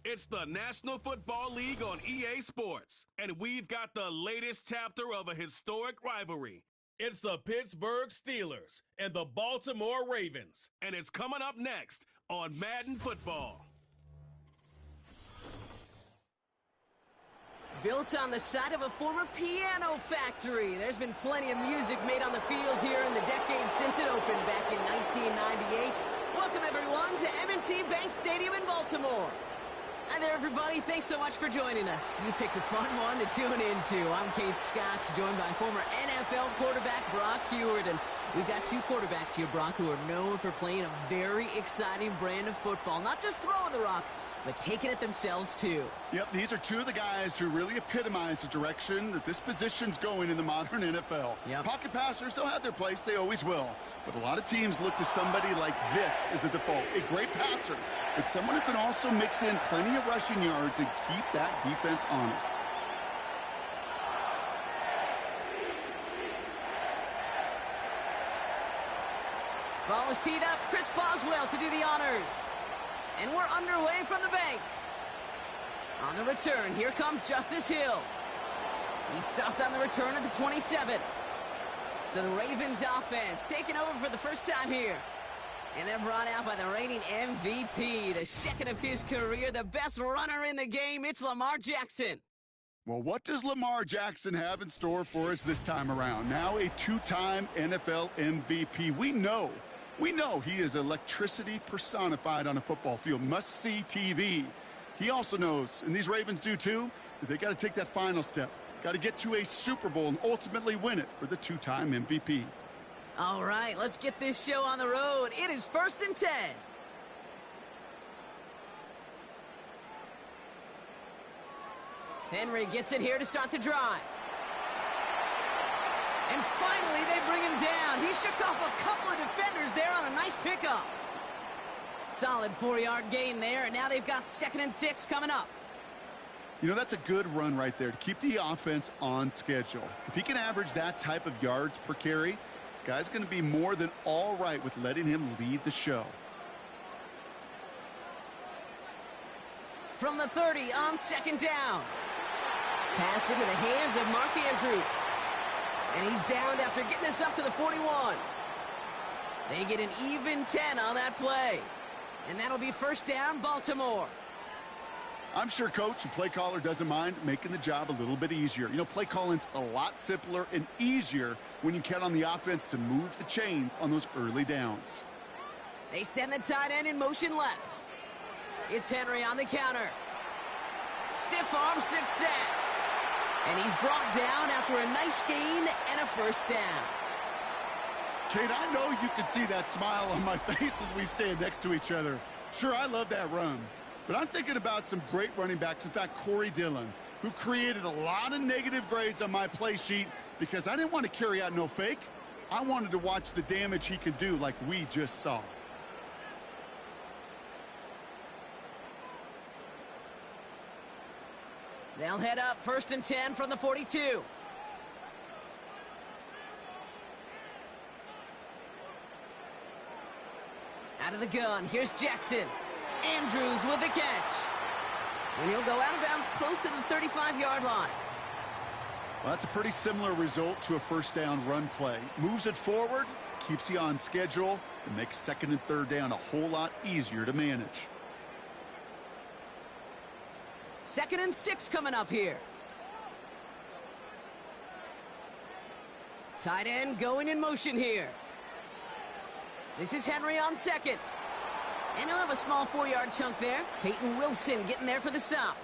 It's the National Football League on EA Sports, and we've got the latest chapter of a historic rivalry. It's the Pittsburgh Steelers and the Baltimore Ravens, and it's coming up next on Madden Football. Built on the site of a former piano factory, there's been plenty of music made on the field here in the decade since it opened back in 1998. Welcome, everyone, to M&T Bank Stadium in Baltimore. Hi there, everybody. Thanks so much for joining us. You picked a fun one to tune into. I'm Kate Scotch, joined by former NFL quarterback Brock Hewitt. And we've got two quarterbacks here, Brock, who are known for playing a very exciting brand of football. Not just throwing the rock, but taking it themselves, too. Yep, these are two of the guys who really epitomize the direction that this position's going in the modern NFL. Yep. Pocket passers, they'll have their place. They always will. But a lot of teams look to somebody like this as a default. A great passer, but someone who can also mix in plenty of rushing yards and keep that defense honest. Ball is teed up. Chris Boswell to do the honors. And we're underway from the bank. On the return, here comes Justice Hill. He stopped on the return at the 27. So the Ravens offense taking over for the first time here. And they're brought out by the reigning MVP, the second of his career, the best runner in the game. It's Lamar Jackson. Well, what does Lamar Jackson have in store for us this time around? Now a two-time NFL MVP. We know he is electricity personified on a football field. Must-see TV. He also knows, and these Ravens do too, that they got to take that final step. Got to get to a Super Bowl and ultimately win it for the two-time MVP. All right, let's get this show on the road. It is 1st and 10. Henry gets it here to start the drive. And finally, they bring him down. He shook off a couple of defenders there on a nice pickup. Solid 4-yard gain there, and now they've got 2nd and 6 coming up. You know, that's a good run right there to keep the offense on schedule. If he can average that type of yards per carry, this guy's going to be more than all right with letting him lead the show. From the 30 on 2nd down. Pass into the hands of Mark Andrews. And he's downed after getting this up to the 41. They get an even 10 on that play. And that'll be 1st down, Baltimore. I'm sure coach and play caller doesn't mind making the job a little bit easier. You know, play calling's a lot simpler and easier when you count on the offense to move the chains on those early downs. They send the tight end in motion left. It's Henry on the counter. Stiff arm success. And he's brought down after a nice gain and a 1st down. Kate, I know you can see that smile on my face as we stand next to each other. Sure, I love that run. But I'm thinking about some great running backs. In fact, Corey Dillon, who created a lot of negative grades on my play sheet because I didn't want to carry out no fake. I wanted to watch the damage he could do like we just saw. They'll head up 1st and 10 from the 42. Out of the gun, here's Jackson. Andrews with the catch. And he'll go out of bounds close to the 35-yard line. Well, that's a pretty similar result to a 1st down run play. Moves it forward, keeps you on schedule, and makes 2nd and 3rd down a whole lot easier to manage. 2nd and 6 coming up here. Tight end going in motion here. This is Henry on 2nd. And he'll have a small 4-yard chunk there. Peyton Wilson getting there for the stop.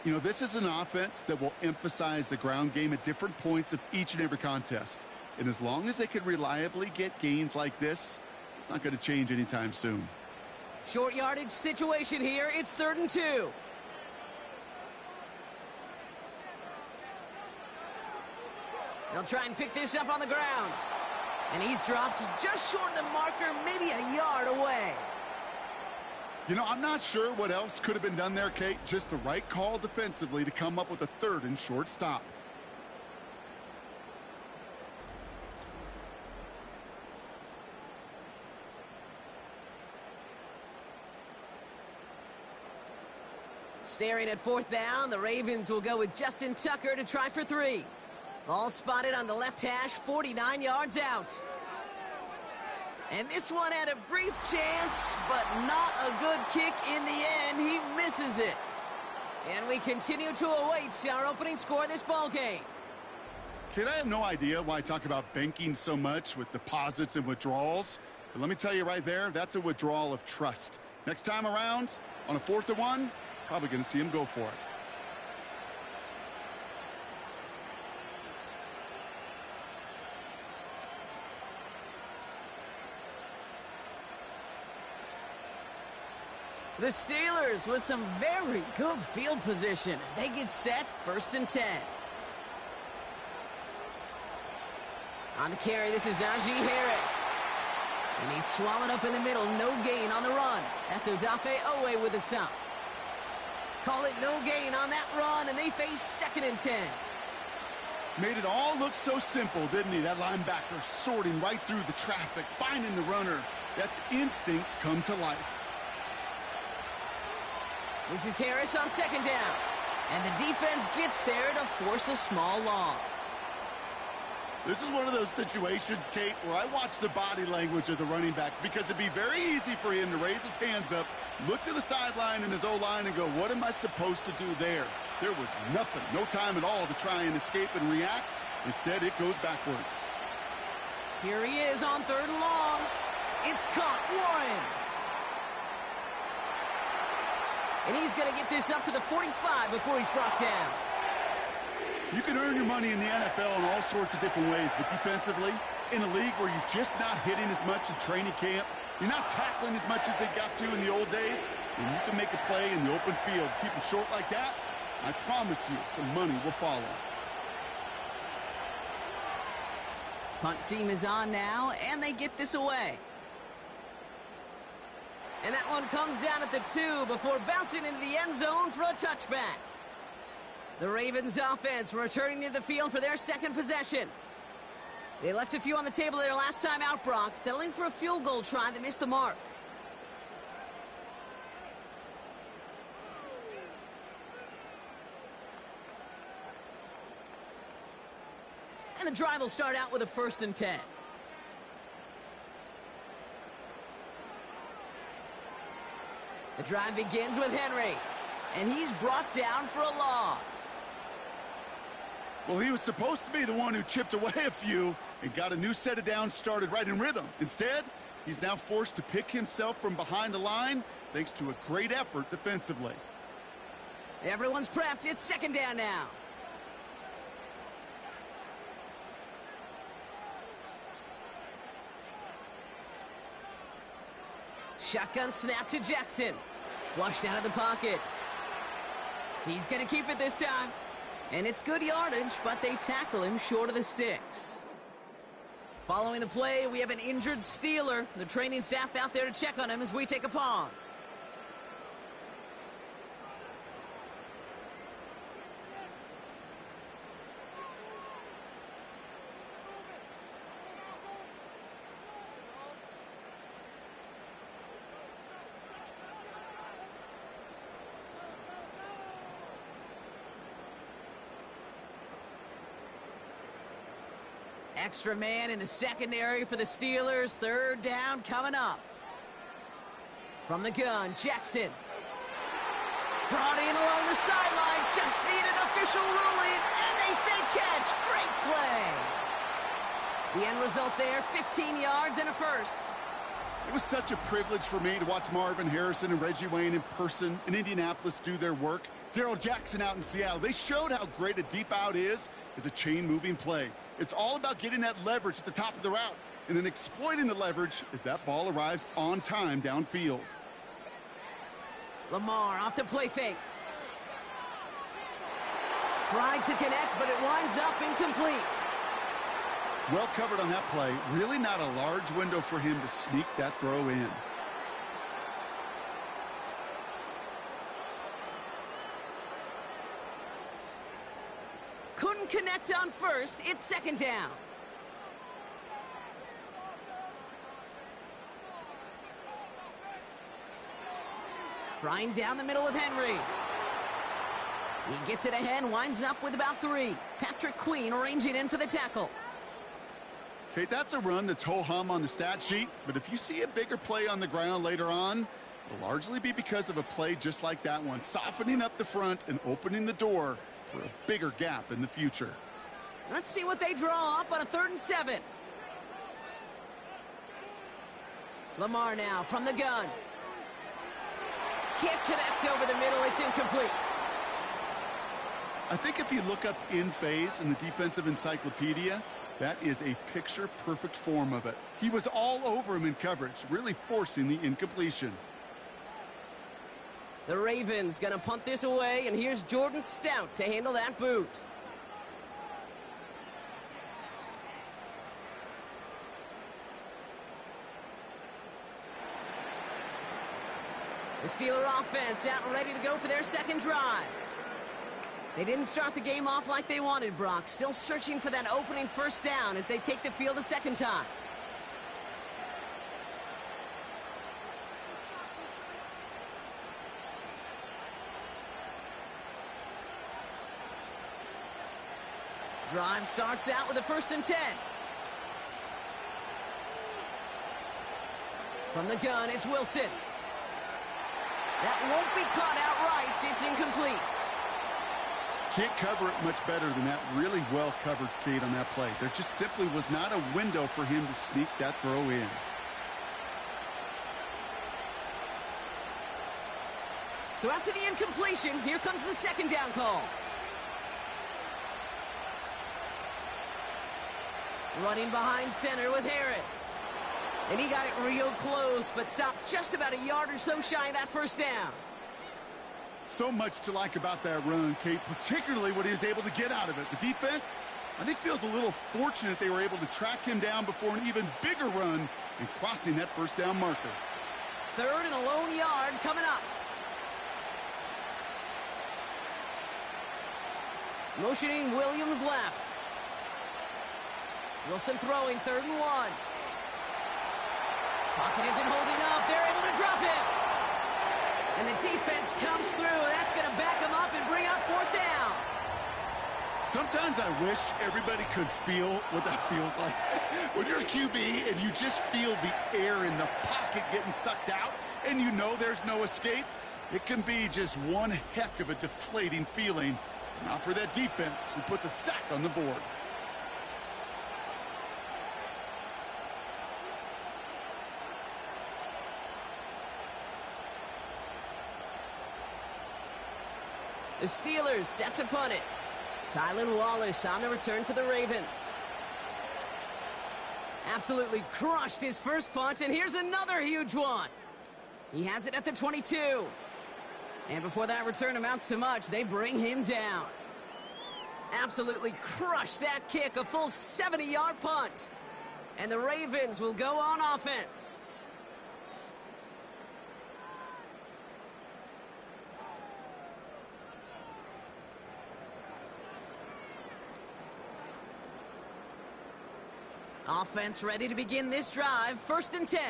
You know, this is an offense that will emphasize the ground game at different points of each and every contest. And as long as they can reliably get gains like this, it's not going to change anytime soon. Short yardage situation here. It's 3rd and 2. They'll try and pick this up on the ground. And he's dropped just short of the marker, maybe a yard away. You know, I'm not sure what else could have been done there, Kate. Just the right call defensively to come up with a 3rd and short stop. Staring at fourth down, the Ravens will go with Justin Tucker to try for 3. Ball spotted on the left hash, 49 yards out. And this one had a brief chance, but not a good kick in the end. He misses it. And we continue to await our opening score of this ballgame. Kid, I have no idea why I talk about banking so much with deposits and withdrawals. But let me tell you right there, that's a withdrawal of trust. Next time around, on a 4th and 1, probably going to see him go for it. The Steelers with some very good field position as they get set, 1st and 10. On the carry, this is Najee Harris. And he's swallowed up in the middle, no gain on the run. That's Odafe Owe with a stop. Call it no gain on that run, and they face 2nd and 10. Made it all look so simple, didn't he? That linebacker sorting right through the traffic, finding the runner. That's instincts come to life. This is Harris on 2nd down. And the defense gets there to force a small loss. This is one of those situations, Kate, where I watch the body language of the running back because it'd be very easy for him to raise his hands up, look to the sideline in his O-line and go, what am I supposed to do there? There was nothing, no time at all to try and escape and react. Instead, it goes backwards. Here he is on 3rd and long. It's caught, Warren. And he's going to get this up to the 45 before he's brought down. You can earn your money in the NFL in all sorts of different ways, but defensively, in a league where you're just not hitting as much in training camp, you're not tackling as much as they got to in the old days, and you can make a play in the open field, keep them short like that, I promise you some money will follow. Punt team is on now, and they get this away. And that one comes down at the 2 before bouncing into the end zone for a touchback. The Ravens offense returning to the field for their 2nd possession. They left a few on the table their last time out, Brock, settling for a field goal try that missed the mark. And the drive will start out with a 1st and 10. The drive begins with Henry, and he's brought down for a loss. Well, he was supposed to be the one who chipped away a few and got a new set of downs started right in rhythm. Instead, he's now forced to pick himself from behind the line thanks to a great effort defensively. Everyone's prepped. It's 2nd down now. Shotgun snap to Jackson. Flushed out of the pocket. He's going to keep it this time. And it's good yardage, but they tackle him short of the sticks. Following the play, we have an injured Steeler. The training staff out there to check on him as we take a pause. Extra man in the secondary for the Steelers. 3rd down coming up. From the gun, Jackson. Brought in along the sideline. Just needed official ruling. And they say catch. Great play. The end result there, 15 yards and a 1st. It was such a privilege for me to watch Marvin Harrison and Reggie Wayne in person in Indianapolis do their work. Darrell Jackson out in Seattle. They showed how great a deep out is as a chain-moving play. It's all about getting that leverage at the top of the route and then exploiting the leverage as that ball arrives on time downfield. Lamar off the play fake. Tried to connect, but it winds up incomplete. Well covered on that play. Really not a large window for him to sneak that throw in. Couldn't connect on 1st. It's 2nd down. Trying down the middle with Henry. He gets it ahead, winds up with about 3. Patrick Queen ranging in for the tackle. Okay, that's a run that's ho-hum on the stat sheet, but if you see a bigger play on the ground later on, it'll largely be because of a play just like that one, softening up the front and opening the door for a bigger gap in the future. Let's see what they draw up on a 3rd and 7. Lamar now from the gun. Can't connect over the middle, it's incomplete. I think if you look up in phase in the defensive encyclopedia, that is a picture-perfect form of it. He was all over him in coverage, really forcing the incompletion. The Ravens gonna punt this away, and here's Jordan Stout to handle that boot. The Steeler offense out and ready to go for their second drive. They didn't start the game off like they wanted, Brock. Still searching for that opening first down as they take the field a second time. Drive starts out with a 1st and 10. From the gun, it's Wilson. That won't be caught outright. It's incomplete. Can't cover it much better than that. Really well covered, Kate, on that play. There just simply was not a window for him to sneak that throw in. So after the incompletion, here comes the second down call. Running behind center with Harris. And he got it real close, but stopped just about a yard or so shy of that first down. So much to like about that run, Kate, particularly what he was able to get out of it. The defense, I think, feels a little fortunate they were able to track him down before an even bigger run and crossing that first down marker. 3rd and a lone yard coming up. Motioning Williams left. Wilson throwing 3rd and 1. Pocket isn't holding up. They're able to drop him. And the defense comes through. That's going to back him up and bring up 4th down. Sometimes I wish everybody could feel what that feels like. When you're a QB and you just feel the air in the pocket getting sucked out and you know there's no escape, it can be just one heck of a deflating feeling. Not for that defense who puts a sack on the board. The Steelers set to punt it. Tylan Wallace on the return for the Ravens. Absolutely crushed his first punt, and here's another huge one. He has it at the 22. And before that return amounts to much, they bring him down. Absolutely crushed that kick, a full 70-yard punt. And the Ravens will go on offense. Offense ready to begin this drive. 1st and 10.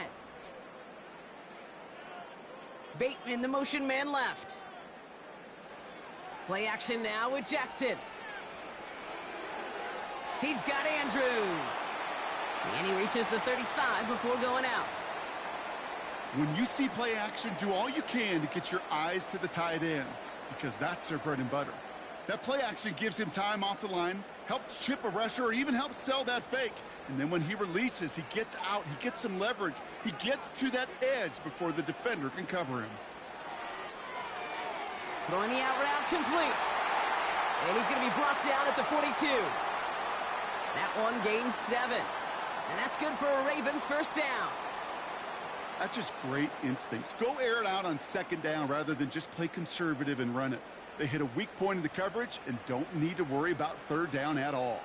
Bateman, the motion man left. Play action now with Jackson. He's got Andrews. And he reaches the 35 before going out. When you see play action, do all you can to get your eyes to the tight end, because that's their bread and butter. That play action gives him time off the line, helps chip a rusher, or even helps sell that fake. And then when he releases, he gets out, he gets some leverage. He gets to that edge before the defender can cover him. Throwing the out route complete. And he's going to be brought down at the 42. That one gains 7. And that's good for a Ravens first down. That's just great instincts. Go air it out on 2nd down rather than just play conservative and run it. They hit a weak point in the coverage and don't need to worry about 3rd down at all.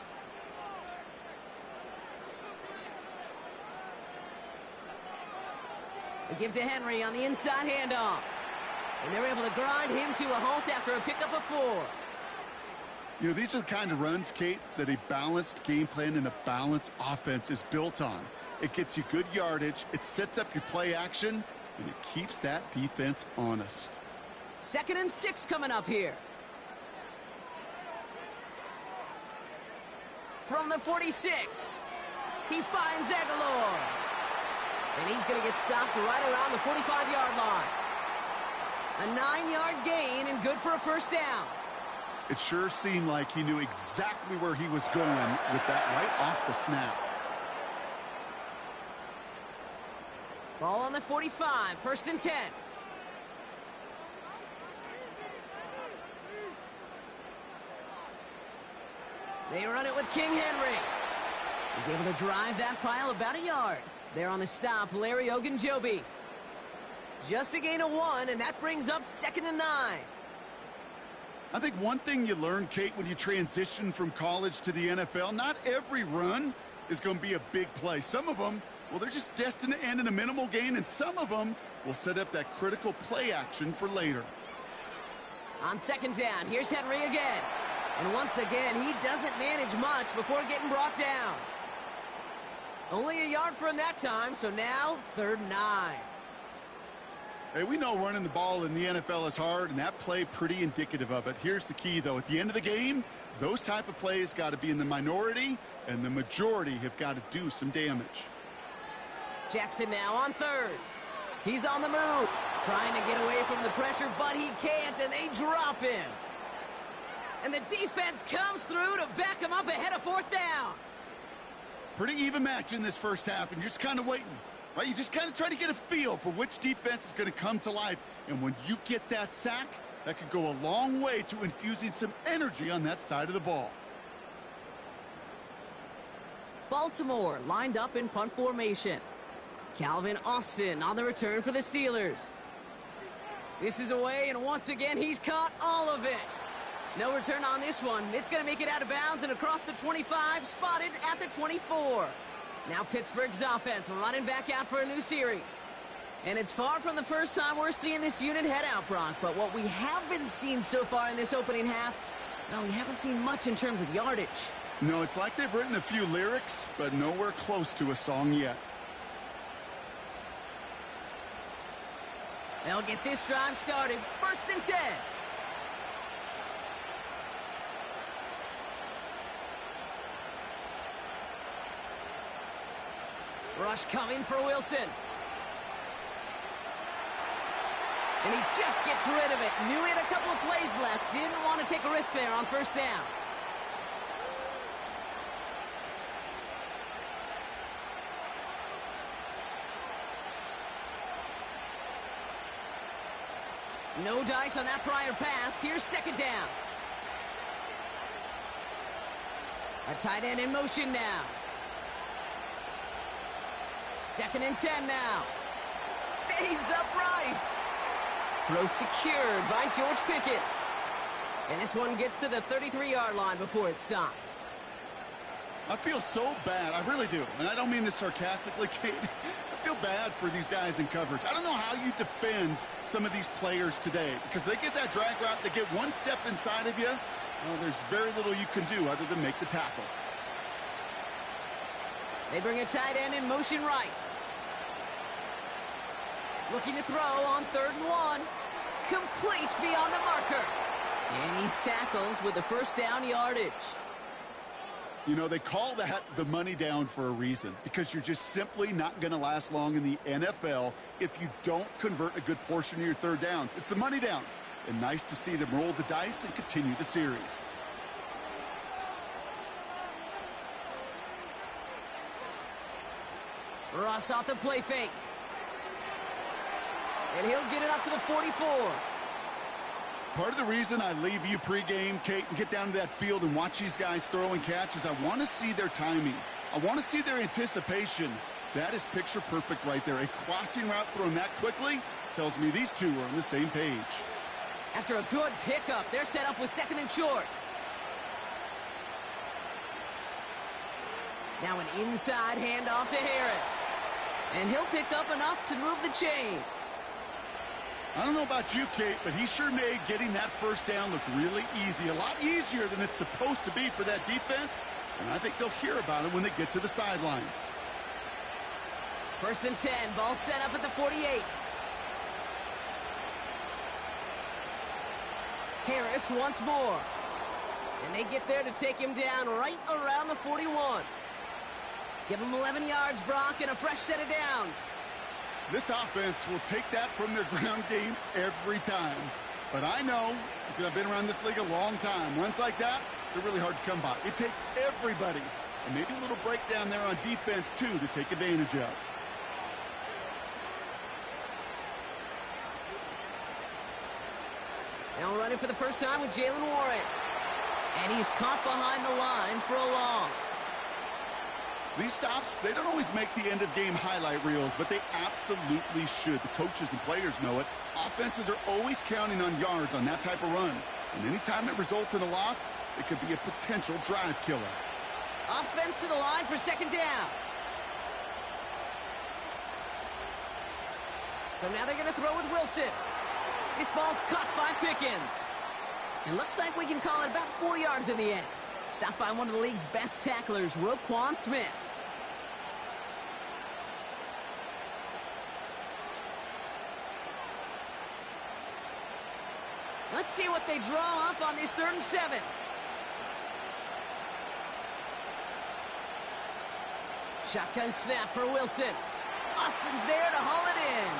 They give to Henry on the inside handoff. And they're able to grind him to a halt after a pickup of 4. You know, these are the kind of runs, Kate, that a balanced game plan and a balanced offense is built on. It gets you good yardage, it sets up your play action, and it keeps that defense honest. 2nd and 6 coming up here. from the 46. He finds Aguilar. And he's going to get stopped right around the 45-yard line. A 9-yard gain and good for a first down. It sure seemed like he knew exactly where he was going with that right off the snap. Ball on the 45, 1st and 10. They run it with King Henry. He's able to drive that pile about a yard. There on the stop, Larry Ogunjobi. Just a gain of 1, and that brings up 2nd and 9. I think one thing you learn, Kate, when you transition from college to the NFL, not every run is going to be a big play. Some of them, well, they're just destined to end in a minimal gain, and some of them will set up that critical play action for later. On 2nd down, here's Henry again. And once again, he doesn't manage much before getting brought down. Only a yard for him that time, so now 3rd and 9. Hey, we know running the ball in the NFL is hard, and that play pretty indicative of it. Here's the key, though. At the end of the game, those type of plays got to be in the minority, and the majority have got to do some damage. Jackson now on 3rd. He's on the move, trying to get away from the pressure, but he can't, and they drop him. And the defense comes through to back him up ahead of 4th down. Pretty even match in this first half, and you're just kind of waiting. Right? You just kind of try to get a feel for which defense is going to come to life. And when you get that sack, that could go a long way to infusing some energy on that side of the ball. Baltimore lined up in punt formation. Calvin Austin on the return for the Steelers. This is away, and once again, he's caught all of it. No return on this one. It's going to make it out of bounds and across the 25, spotted at the 24. Now Pittsburgh's offense running back out for a new series. And it's far from the first time we're seeing this unit head out, Brock. But what we haven't seen so far in this opening half, well, we haven't seen much in terms of yardage. No, it's like they've written a few lyrics, but nowhere close to a song yet. They'll get this drive started. 1st and 10. Rush coming for Wilson. And he just gets rid of it. Knew he had a couple of plays left. Didn't want to take a risk there on 1st down. No dice on that prior pass. Here's 2nd down. A tight end in motion now. 2nd and 10 now. Stays upright. Throw secured by George Pickett. And this one gets to the 33-yard line before it's stopped. I feel so bad. I really do. And I don't mean this sarcastically, Kate. I feel bad for these guys in coverage. I don't know how you defend some of these players today because they get that drag route, they get one step inside of you. Well, there's very little you can do other than make the tackle. They bring a tight end in motion right. Looking to throw on 3rd and 1. Complete beyond the marker. And he's tackled with the 1st down yardage. You know, they call that the money down for a reason because you're just simply not going to last long in the NFL if you don't convert a good portion of your 3rd downs. It's the money down. And nice to see them roll the dice and continue the series. Ross off the play fake. And he'll get it up to the 44. Part of the reason I leave you pregame, Kate, and get down to that field and watch these guys throw and catch is I want to see their timing. I want to see their anticipation. That is picture perfect right there. A crossing route thrown that quickly tells me these two are on the same page. After a good pickup, they're set up with 2nd and short. Now an inside handoff to Harris. And he'll pick up enough to move the chains. I don't know about you, Kate, but he sure made getting that 1st down look really easy. A lot easier than it's supposed to be for that defense. And I think they'll hear about it when they get to the sidelines. 1st and 10, ball set up at the 48. Harris once more. And they get there to take him down right around the 41. Give him 11 yards, Brock, and a fresh set of downs. This offense will take that from their ground game every time. But I know, because I've been around this league a long time, runs like that, they're really hard to come by. It takes everybody. And maybe a little breakdown there on defense, too, to take advantage of. Now running for the first time with Jalen Warren. And he's caught behind the line for a loss. These stops, they don't always make the end-of-game highlight reels, but they absolutely should. The coaches and players know it. Offenses are always counting on yards on that type of run. And anytime it results in a loss, it could be a potential drive killer. Offense to the line for second down. So now they're going to throw with Wilson. This ball's caught by Pickens. It looks like we can call it about 4 yards in the end. Stopped by one of the league's best tacklers, Roquan Smith. Let's see what they draw up on this 3rd and 7. Shotgun snap for Wilson. Austin's there to haul it in.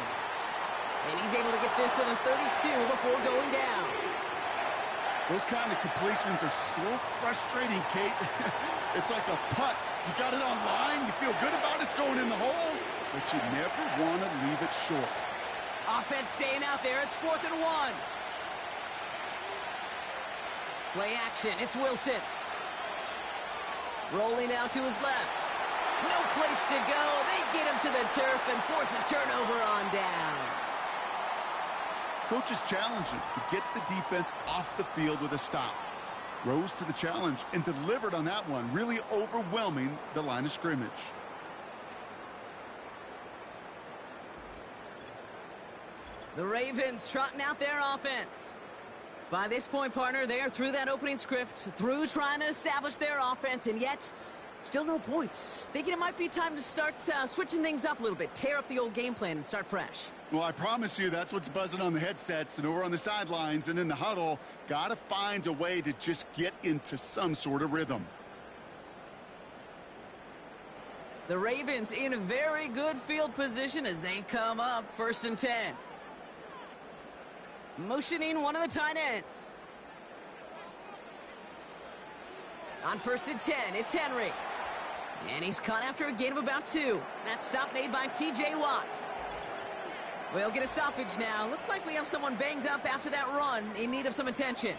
And he's able to get this to the 32 before going down. Those kind of completions are so frustrating, Kate. It's like a putt. You got it on line, you feel good about it's going in the hole, but you never want to leave it short. Offense staying out there. It's 4th and 1. Play action. It's Wilson. Rolling out to his left. No place to go. They get him to the turf and force a turnover on downs. Coach's challenge to get the defense off the field with a stop. Rose to the challenge and delivered on that one, really overwhelming the line of scrimmage. The Ravens trotting out their offense. By this point, partner, they are through that opening script, through trying to establish their offense, and yet still no points. Thinking it might be time to start switching things up a little bit, tear up the old game plan and start fresh. Well, I promise you that's what's buzzing on the headsets and over on the sidelines and in the huddle. Got to find a way to just get into some sort of rhythm. The Ravens in a very good field position as they come up 1st and 10. Motioning one of the tight ends. On 1st and 10, it's Henry. And he's caught after a gain of about 2. That stop made by T.J. Watt. We'll get a stoppage now. Looks like we have someone banged up after that run in need of some attention.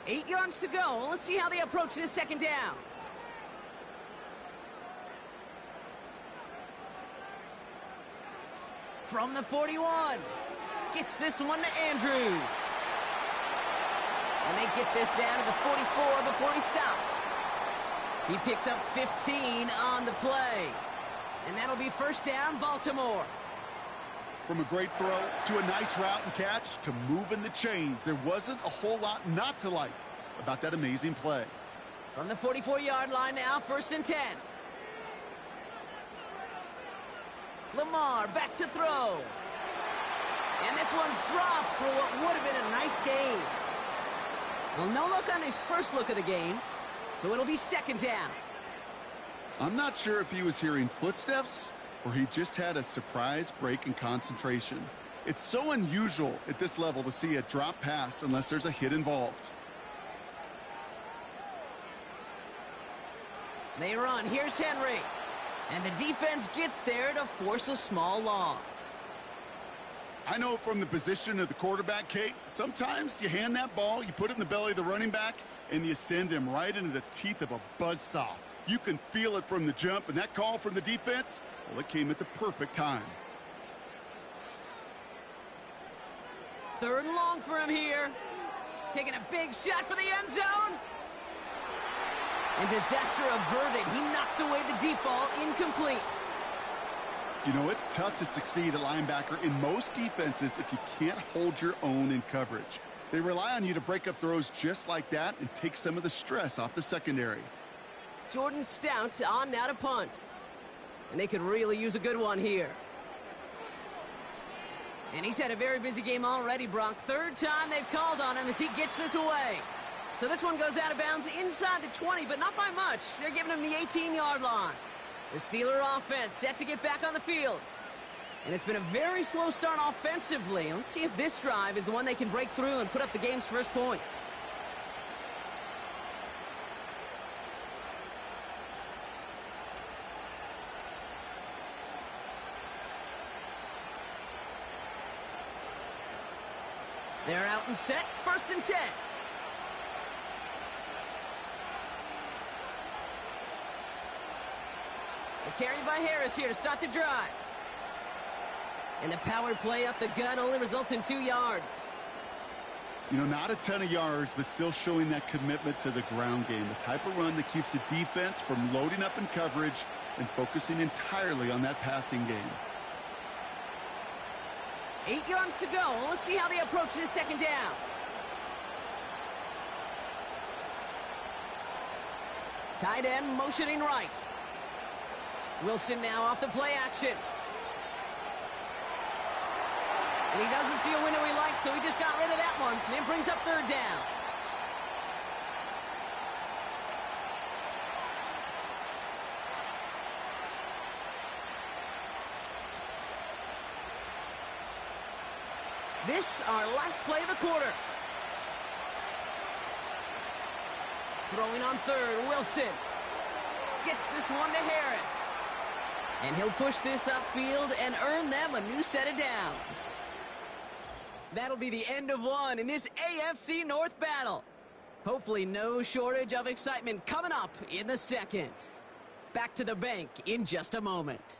Eight yards to go. Let's see how they approach this second down. From the 41. Gets this one to Andrews. And they get this down to the 44 before he stopped. He picks up 15 on the play. And that'll be 1st down, Baltimore. From a great throw to a nice route and catch to moving the chains, there wasn't a whole lot not to like about that amazing play. From the 44-yard line now, 1st and 10. Lamar back to throw. And this one's dropped for what would have been a nice gain. Well, no look on his first look of the game, so it'll be 2nd down. I'm not sure if he was hearing footsteps or he just had a surprise break in concentration. It's so unusual at this level to see a drop pass unless there's a hit involved. They run. Here's Henry. And the defense gets there to force a small loss. I know from the position of the quarterback, Kate, sometimes you hand that ball, you put it in the belly of the running back, and you send him right into the teeth of a buzzsaw. You can feel it from the jump, and that call from the defense, well, it came at the perfect time. 3rd and long for him here. Taking a big shot for the end zone. And disaster averted. He knocks away the deep ball, incomplete. You know, it's tough to succeed at linebacker in most defenses if you can't hold your own in coverage. They rely on you to break up throws just like that and take some of the stress off the secondary. Jordan Stout on now to punt. And they could really use a good one here. And he's had a very busy game already, Brock. Third time they've called on him as he gets this away. So this one goes out of bounds inside the 20, but not by much. They're giving him the 18-yard line. The Steeler offense set to get back on the field. And it's been a very slow start offensively. Let's see if this drive is the one they can break through and put up the game's first points. They're out and set, 1st and 10. They're carried by Harris here to start the drive. And the power play up the gut only results in 2 yards. You know, not a ton of yards, but still showing that commitment to the ground game. The type of run that keeps the defense from loading up in coverage and focusing entirely on that passing game. 8 yards to go. Well, let's see how they approach this 2nd down. Tight end motioning right. Wilson now off the play action. And he doesn't see a window he likes, so he just got rid of that one. And it brings up 3rd down. This, our last play of the quarter. Throwing on 3rd, Wilson. Gets this one to Harris. And he'll push this upfield and earn them a new set of downs. That'll be the end of one in this AFC North battle. Hopefully no shortage of excitement coming up in the 2nd. Back to the bank in just a moment.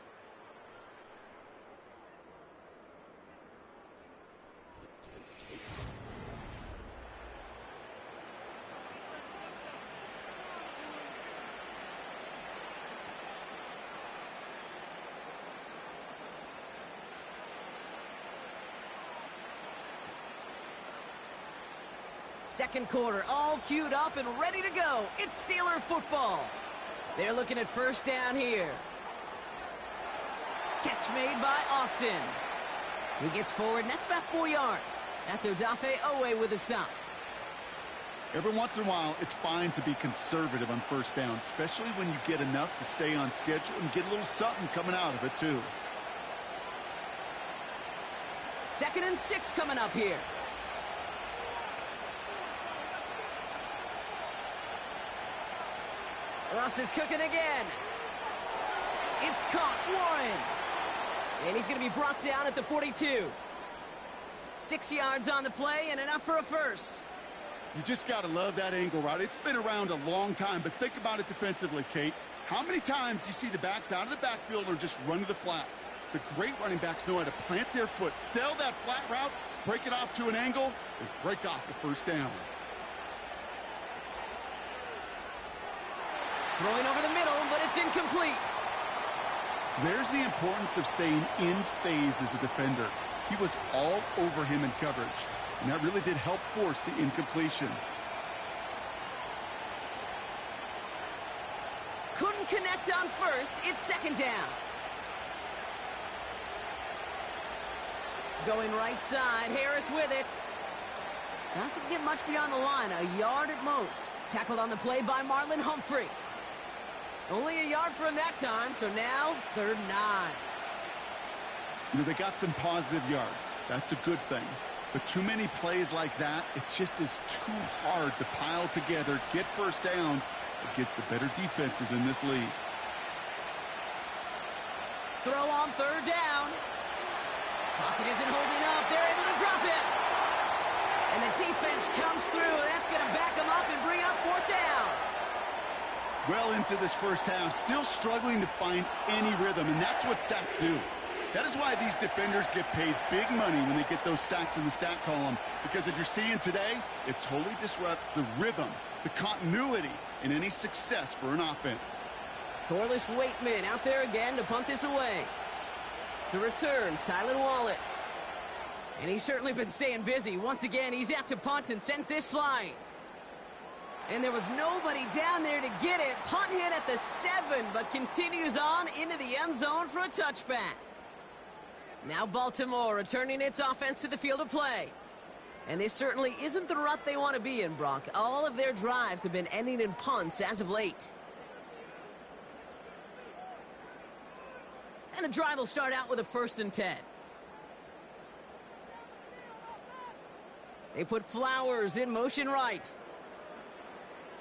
Second quarter, all queued up and ready to go. It's Steeler football. They're looking at 1st down here. Catch made by Austin. He gets forward, and that's about 4 yards. That's Odafe Owe with a stop. Every once in a while, it's fine to be conservative on 1st down, especially when you get enough to stay on schedule and get a little something coming out of it, too. 2nd and 6 coming up here. Russ is cooking again. It's caught, Warren. And he's going to be brought down at the 42. 6 yards on the play and enough for a first. You just got to love that angle route. It's been around a long time, but think about it defensively, Kate. How many times do you see the backs out of the backfield or just run to the flat? The great running backs know how to plant their foot, sell that flat route, break it off to an angle, and break off the 1st down. Throwing over the middle, but it's incomplete. There's the importance of staying in phase as a defender. He was all over him in coverage, and that really did help force the incompletion. Couldn't connect on 1st. It's 2nd down. Going right side, Harris with it. Doesn't get much beyond the line, a yard at most. Tackled on the play by Marlon Humphrey. Only a yard for him that time, so now 3rd and 9. You know, they got some positive yards. That's a good thing. But too many plays like that, it just is too hard to pile together, get 1st downs against the better defenses in this league. Throw on 3rd down. Pocket isn't holding up. They're able to drop it. And the defense comes through. That's going to back them up and bring up 4th down. Well into this 1st half, still struggling to find any rhythm, and that's what sacks do. That is why these defenders get paid big money when they get those sacks in the stat column, because as you're seeing today, it totally disrupts the rhythm, the continuity, and any success for an offense. Corliss Waitman out there again to punt this away. To return, Tylan Wallace. And he's certainly been staying busy. Once again, he's out to punt and sends this flying. And there was nobody down there to get it. Punt hit at the 7, but continues on into the end zone for a touchback. Now Baltimore returning its offense to the field of play. And this certainly isn't the rut they want to be in, Brock. All of their drives have been ending in punts as of late. And the drive will start out with a 1st and 10. They put Flowers in motion right.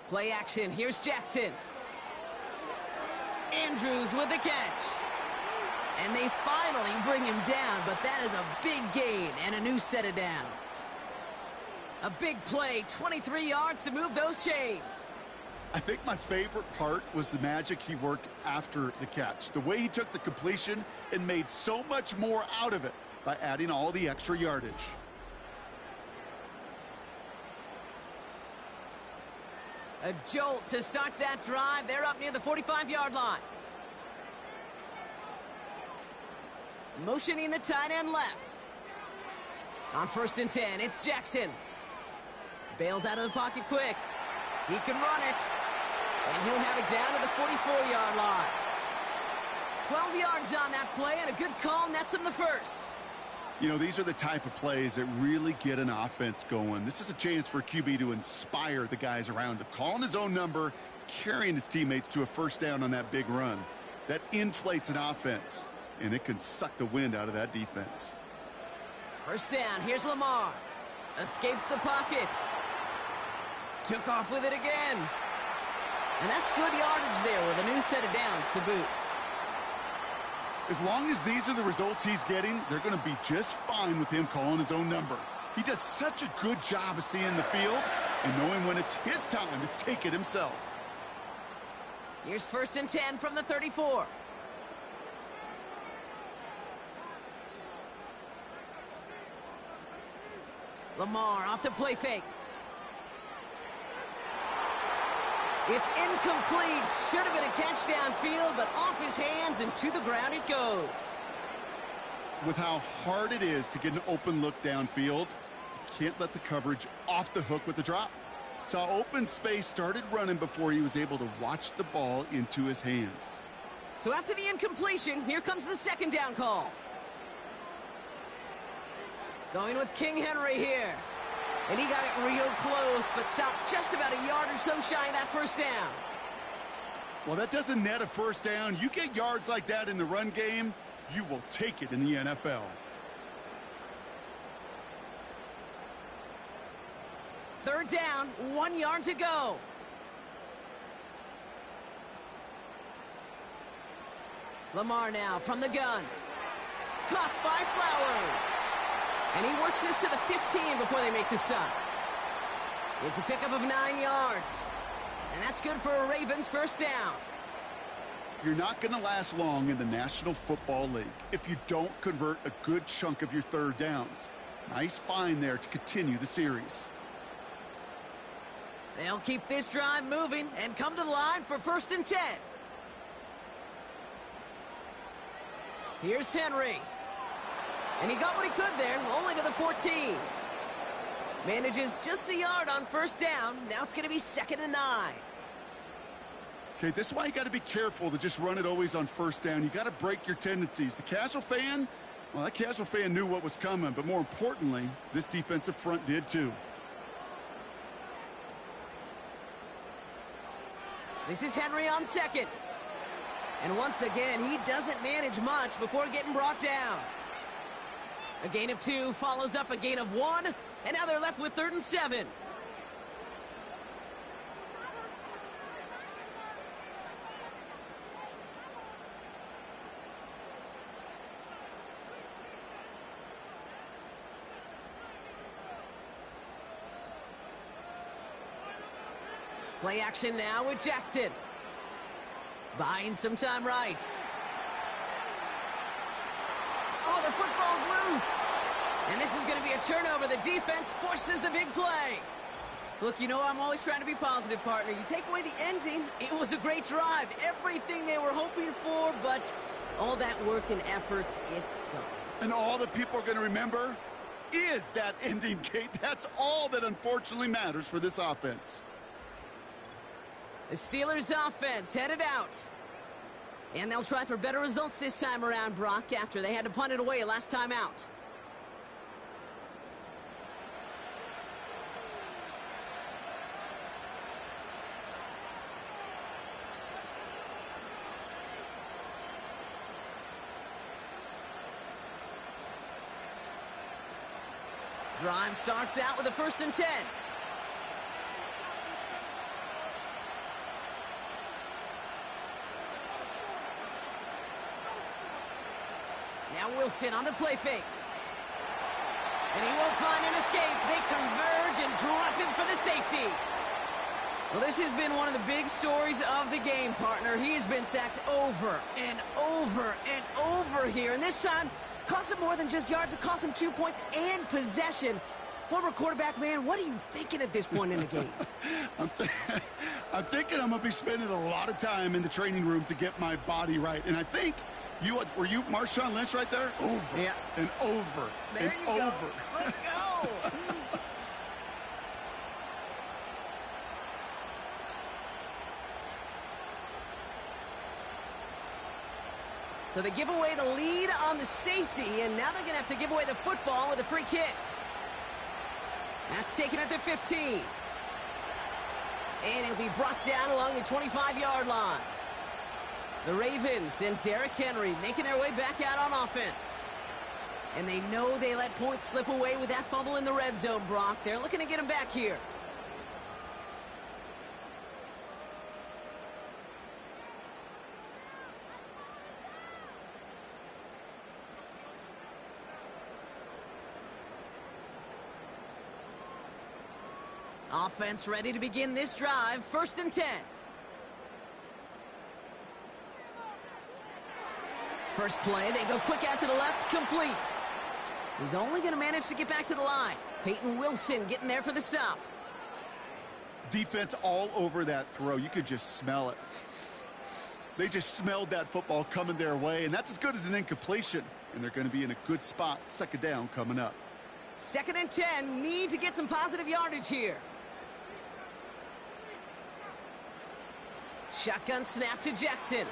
Play action. Here's Jackson. Andrews with the catch. And they finally bring him down, but that is a big gain and a new set of downs. A big play, 23 yards to move those chains. I think my favorite part was the magic he worked after the catch. The way he took the completion and made so much more out of it by adding all the extra yardage. A jolt to start that drive. They're up near the 45-yard line. Motioning the tight end left. On 1st and 10, it's Jackson. Bails out of the pocket quick. He can run it. And he'll have it down to the 44-yard line. 12 yards on that play, and a good call nets him the 1st. You know, these are the type of plays that really get an offense going. This is a chance for a QB to inspire the guys around him. Calling his own number, carrying his teammates to a 1st down on that big run. That inflates an offense, and it can suck the wind out of that defense. 1st down, here's Lamar. Escapes the pocket. Took off with it again. And that's good yardage there with a new set of downs to boot. As long as these are the results he's getting, they're going to be just fine with him calling his own number. He does such a good job of seeing the field and knowing when it's his time to take it himself. Here's 1st and 10 from the 34. Lamar off the play fake. It's incomplete. Should have been a catch downfield, but off his hands and to the ground it goes. With how hard it is to get an open look downfield, you can't let the coverage off the hook with the drop. Saw open space, started running before he was able to watch the ball into his hands. So after the incompletion, here comes the 2nd down call. Going with King Henry here. And he got it real close, but stopped just about a yard or so shy of that 1st down. Well, that doesn't net a 1st down. You get yards like that in the run game, you will take it in the NFL. 3rd down, 1 yard to go. Lamar now from the gun. Caught by Flowers. And he works this to the 15 before they make the stop. It's a pickup of 9 yards. And that's good for a Ravens 1st down. You're not going to last long in the National Football League if you don't convert a good chunk of your 3rd downs. Nice find there to continue the series. They'll keep this drive moving and come to the line for 1st and 10. Here's Henry. And he got what he could there, only to the 14. Manages just a yard on 1st down. Now it's going to be 2nd and 9. Okay, this is why you got to be careful to just run it always on 1st down. You got to break your tendencies. The casual fan, well, that casual fan knew what was coming, but more importantly, this defensive front did too. This is Henry on 2nd. And once again, he doesn't manage much before getting brought down. A gain of 2 follows up a gain of 1, and now they're left with 3rd and 7. Play action now with Jackson. Buying some time right. Oh, the football's loose. And this is going to be a turnover. The defense forces the big play. Look, you know I'm always trying to be positive, partner. You take away the ending, it was a great drive. Everything they were hoping for, but all that work and effort, it's gone. And all that people are going to remember is that ending, Kate. That's all that unfortunately matters for this offense. The Steelers' offense headed out. And they'll try for better results this time around, Brock, after they had to punt it away last time out. Drive starts out with a 1st and 10. Now Wilson on the play fake. And he won't find an escape. They converge and drop him for the safety. Well, this has been one of the big stories of the game, partner. He's been sacked over and over and over here. And this time, cost him more than just yards. It cost him 2 points and possession. Former quarterback, man, what are you thinking at this point in the game? I'm thinking I'm going to be spending a lot of time in the training room to get my body right. And I think were you Marshawn Lynch right there? Over and over there and you over. Go. Let's go. So they give away the lead on the safety, and now they're going to have to give away the football with a free kick. That's taken at the 15. And it'll be brought down along the 25-yard line. The Ravens and Derrick Henry making their way back out on offense. And they know they let points slip away with that fumble in the red zone, Brock. They're looking to get him back here. Offense ready to begin this drive. 1st and 10. First play, they go quick out to the left, complete. He's only going to manage to get back to the line. Peyton Wilson getting there for the stop. Defense all over that throw. You could just smell it. They just smelled that football coming their way, and that's as good as an incompletion. And they're going to be in a good spot. 2nd down coming up. 2nd and 10. Need to get some positive yardage here. Shotgun snap to Jackson.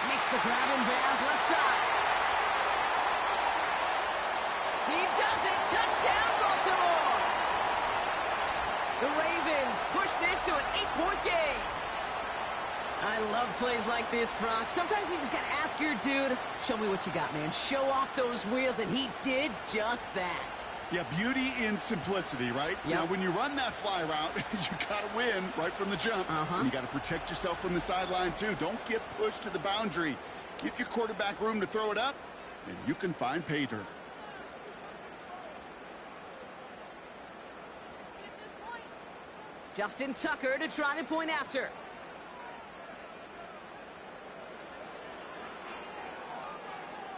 Makes the grab in bounds left side. He does it. Touchdown, Baltimore. The Ravens push this to an 8-point game. I love plays like this, Brock. Sometimes you just got to ask your dude, show me what you got, man. Show off those wheels, and he did just that. Yeah, beauty in simplicity, right? Yep. Now, when you run that fly route, you got to win right from the jump. And you got to protect yourself from the sideline, too. Don't get pushed to the boundary. Give your quarterback room to throw it up, and you can find pay dirt. Justin Tucker to try the point after.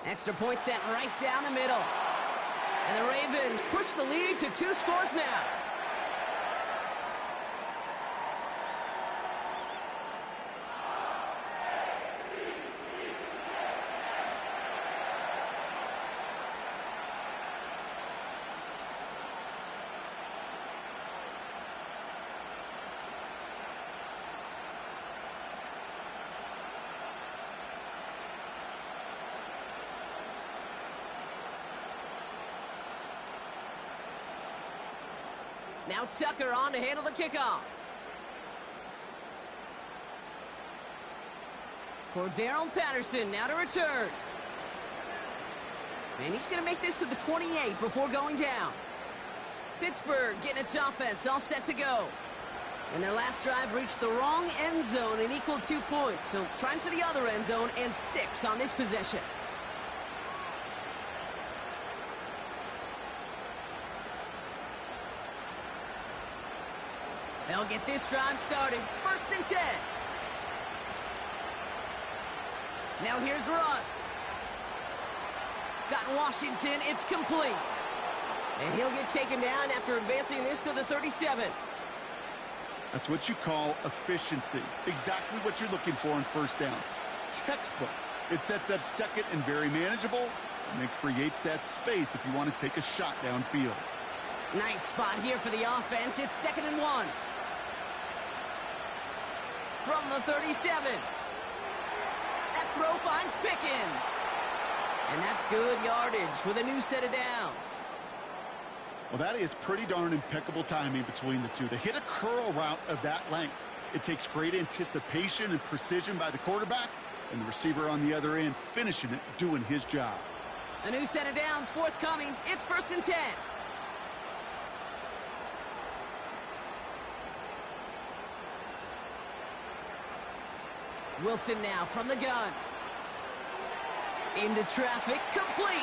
Extra point sent right down the middle. And the Ravens push the lead to 2 scores now. Now Tucker on to handle the kickoff. Cordarrelle Patterson now to return. And he's going to make this to the 28 before going down. Pittsburgh getting its offense all set to go. And their last drive reached the wrong end zone and equaled 2 points. So trying for the other end zone and 6 on this possession. They'll get this drive started. 1st and 10. Now here's Russ. Got Washington. It's complete. And he'll get taken down after advancing this to the 37. That's what you call efficiency. Exactly what you're looking for on first down. Textbook. It sets up second and very manageable, and then creates that space if you want to take a shot downfield. Nice spot here for the offense. It's 2nd and 1. From the 37. That throw finds Pickens. And that's good yardage with a new set of downs. Well, that is pretty darn impeccable timing between the two. They hit a curl route of that length. It takes great anticipation and precision by the quarterback, and the receiver on the other end finishing it, doing his job. A new set of downs forthcoming. It's 1st and 10. Wilson now from the gun. Into traffic, complete.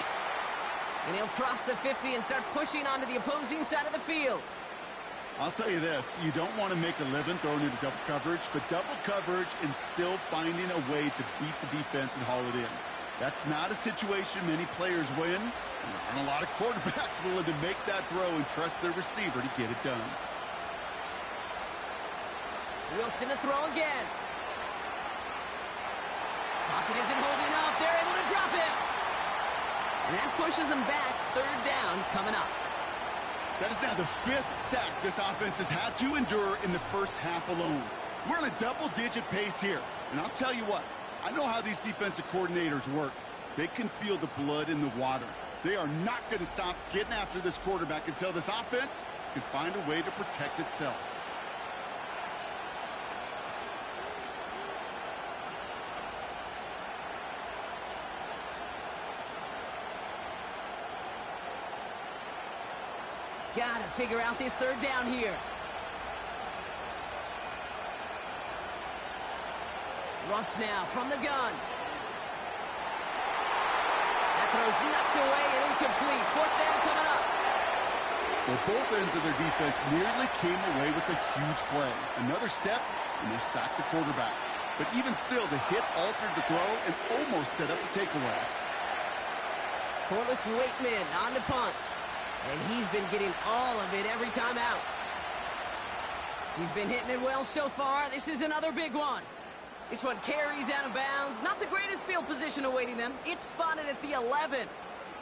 And he'll cross the 50 and start pushing onto the opposing side of the field. I'll tell you this, you don't want to make a living throwing into double coverage, but double coverage and still finding a way to beat the defense and haul it in. That's not a situation many players win. There aren't a lot of quarterbacks willing to make that throw and trust their receiver to get it done. Wilson to throw again. Pocket isn't holding up. They're able to drop him. And that pushes them back. 3rd down coming up. That is now the 5th sack this offense has had to endure in the first half alone. We're on a double-digit pace here. And I'll tell you what, I know how these defensive coordinators work. They can feel the blood in the water. They are not going to stop getting after this quarterback until this offense can find a way to protect itself. Gotta figure out this 3rd down here. Russ now from the gun. That throw's knocked away and incomplete. 4th down coming up. Well, both ends of their defense nearly came away with a huge play. Another step, and they sacked the quarterback. But even still, the hit altered the throw and almost set up a takeaway. Corliss Waitman on the punt. And he's been getting all of it every time out. He's been hitting it well so far. This is another big one. This one carries out of bounds. Not the greatest field position awaiting them. It's spotted at the 11.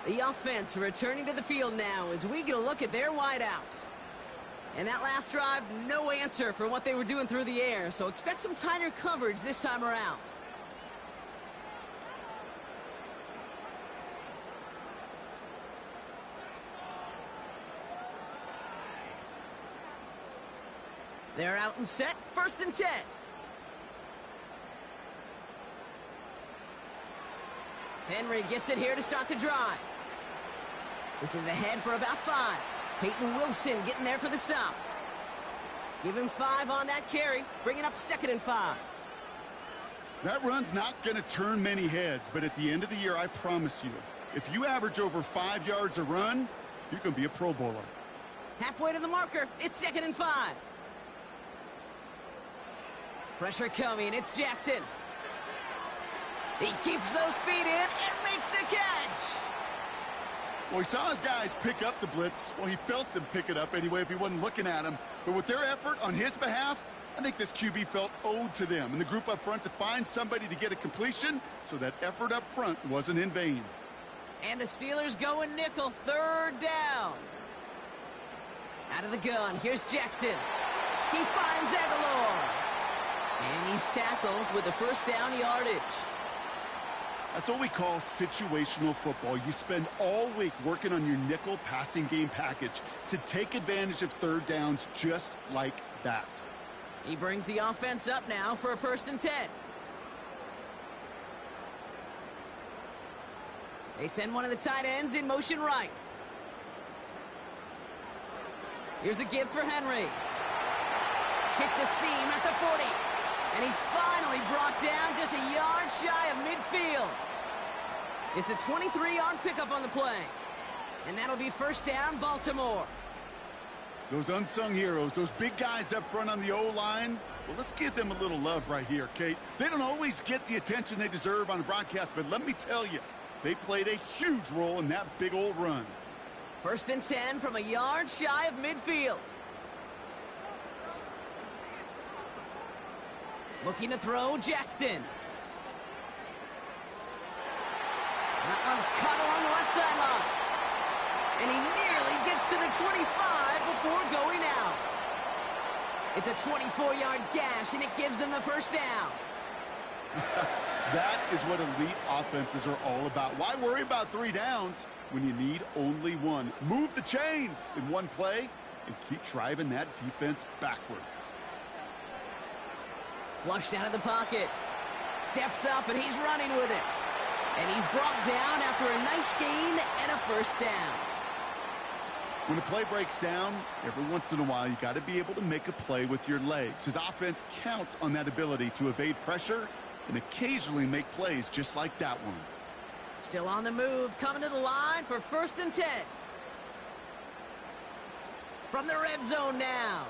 The offense returning to the field now as we get a look at their wideout. And that last drive, no answer for what they were doing through the air. So expect some tighter coverage this time around. They're out and set. 1st and 10. Henry gets it here to start the drive. This is ahead for about 5. Peyton Wilson getting there for the stop. Give him 5 on that carry. Bringing up 2nd and 5. That run's not going to turn many heads, but at the end of the year, I promise you, if you average over 5 yards a run, you can be a Pro Bowler. Halfway to the marker. It's 2nd and 5. Pressure coming. It's Jackson. He keeps those feet in and makes the catch. Well, he saw his guys pick up the blitz. Well, he felt them pick it up anyway if he wasn't looking at him. But with their effort on his behalf, I think this QB felt owed to them and the group up front to find somebody to get a completion, so that effort up front wasn't in vain. And the Steelers going nickel. 3rd down. Out of the gun. Here's Jackson. He finds Aguilar. And he's tackled with the 1st down yardage. That's what we call situational football. You spend all week working on your nickel passing game package to take advantage of 3rd downs just like that. He brings the offense up now for a 1st and 10. They send one of the tight ends in motion right. Here's a give for Henry. Hits a seam at the 40. And he's finally brought down just a yard shy of midfield. It's a 23-yard pickup on the play. And that'll be 1st down, Baltimore. Those unsung heroes, those big guys up front on the O-line, well, let's give them a little love right here, Kate. They don't always get the attention they deserve on the broadcast, but let me tell you, they played a huge role in that big old run. First and 10 from a yard shy of midfield. Looking to throw, Jackson. That one's caught along the left sideline. And he nearly gets to the 25 before going out. It's a 24-yard gash, and it gives them the first down. That is what elite offenses are all about. Why worry about 3 downs when you need only 1? Move the chains in one play and keep driving that defense backwards. Flushed out of the pocket. Steps up, and he's running with it. And he's brought down after a nice gain and a first down. When a play breaks down, every once in a while, you got to be able to make a play with your legs. His offense counts on that ability to evade pressure and occasionally make plays just like that one. Still on the move, coming to the line for first and 10. From the red zone now.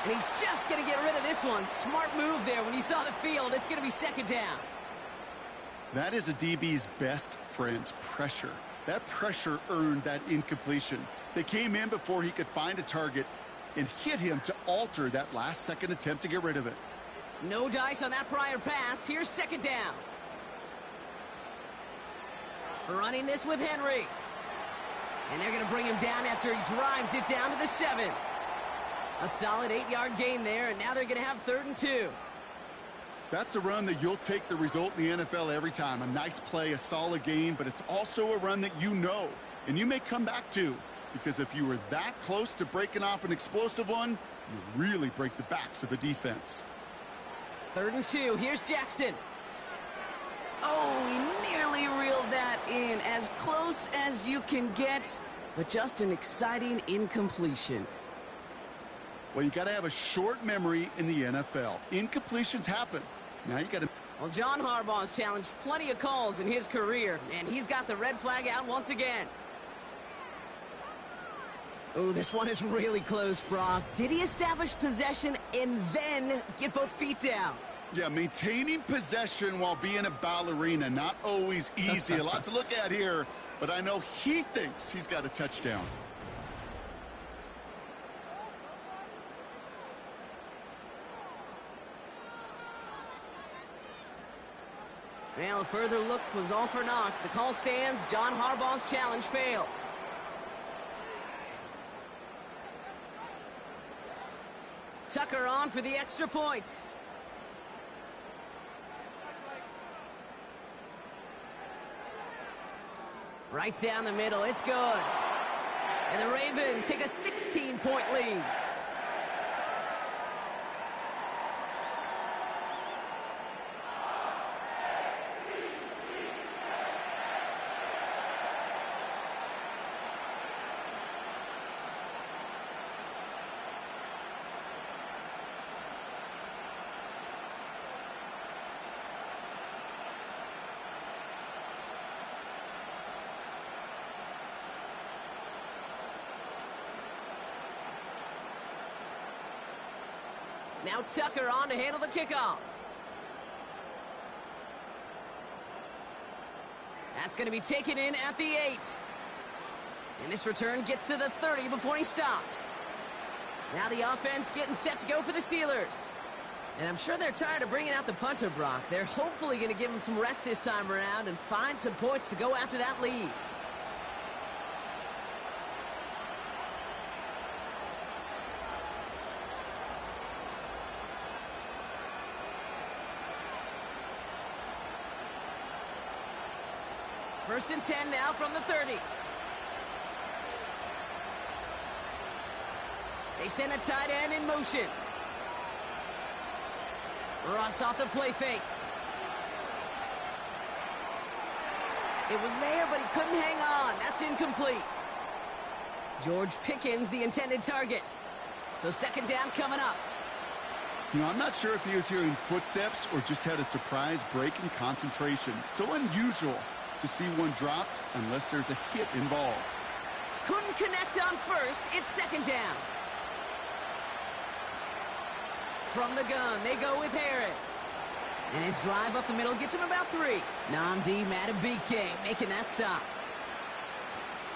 And he's just going to get rid of this one. Smart move there. When you saw the field, it's going to be second down. That is a DB's best friend, pressure. That pressure earned that incompletion. They came in before he could find a target and hit him to alter that last-second attempt to get rid of it. No dice on that prior pass. Here's second down. Running this with Henry. And they're going to bring him down after he drives it down to the 7. A solid 8-yard gain there, and now they're going to have 3rd and 2. That's a run that you'll take the result in the NFL every time. A nice play, a solid gain, but it's also a run that you know, and you may come back to, because if you were that close to breaking off an explosive one, you really break the backs of a defense. 3rd and 2. Here's Jackson. Oh, he nearly reeled that in. As close as you can get, but just an exciting incompletion. Well, you got to have a short memory in the NFL. Incompletions happen. Now you got to... Well, John Harbaugh's challenged plenty of calls in his career, and he's got the red flag out once again. Oh, this one is really close, Brock. Did he establish possession and then get both feet down? Yeah, maintaining possession while being a ballerina, not always easy. A lot to look at here, but I know he thinks he's got a touchdown. Well, a further look was all for naught. The call stands. John Harbaugh's challenge fails. Tucker on for the extra point. Right down the middle. It's good. And the Ravens take a 16-point lead. Now Tucker on to handle the kickoff. That's going to be taken in at the 8. And this return gets to the 30 before he stopped. Now the offense getting set to go for the Steelers. And I'm sure they're tired of bringing out the punter, Brock. They're hopefully going to give him some rest this time around and find some points to go after that lead. First and 10 now from the 30. They send a tight end in motion. Ross off the play fake. It was there, but he couldn't hang on. That's incomplete. George Pickens, the intended target. So second down coming up. You know, I'm not sure if he was hearing footsteps or just had a surprise break in concentration. So unusual to see one dropped unless there's a hit involved. Couldn't connect on first. It's second down. From the gun, they go with Harris. And his drive up the middle gets him about 3. Namdi Madubuike making that stop.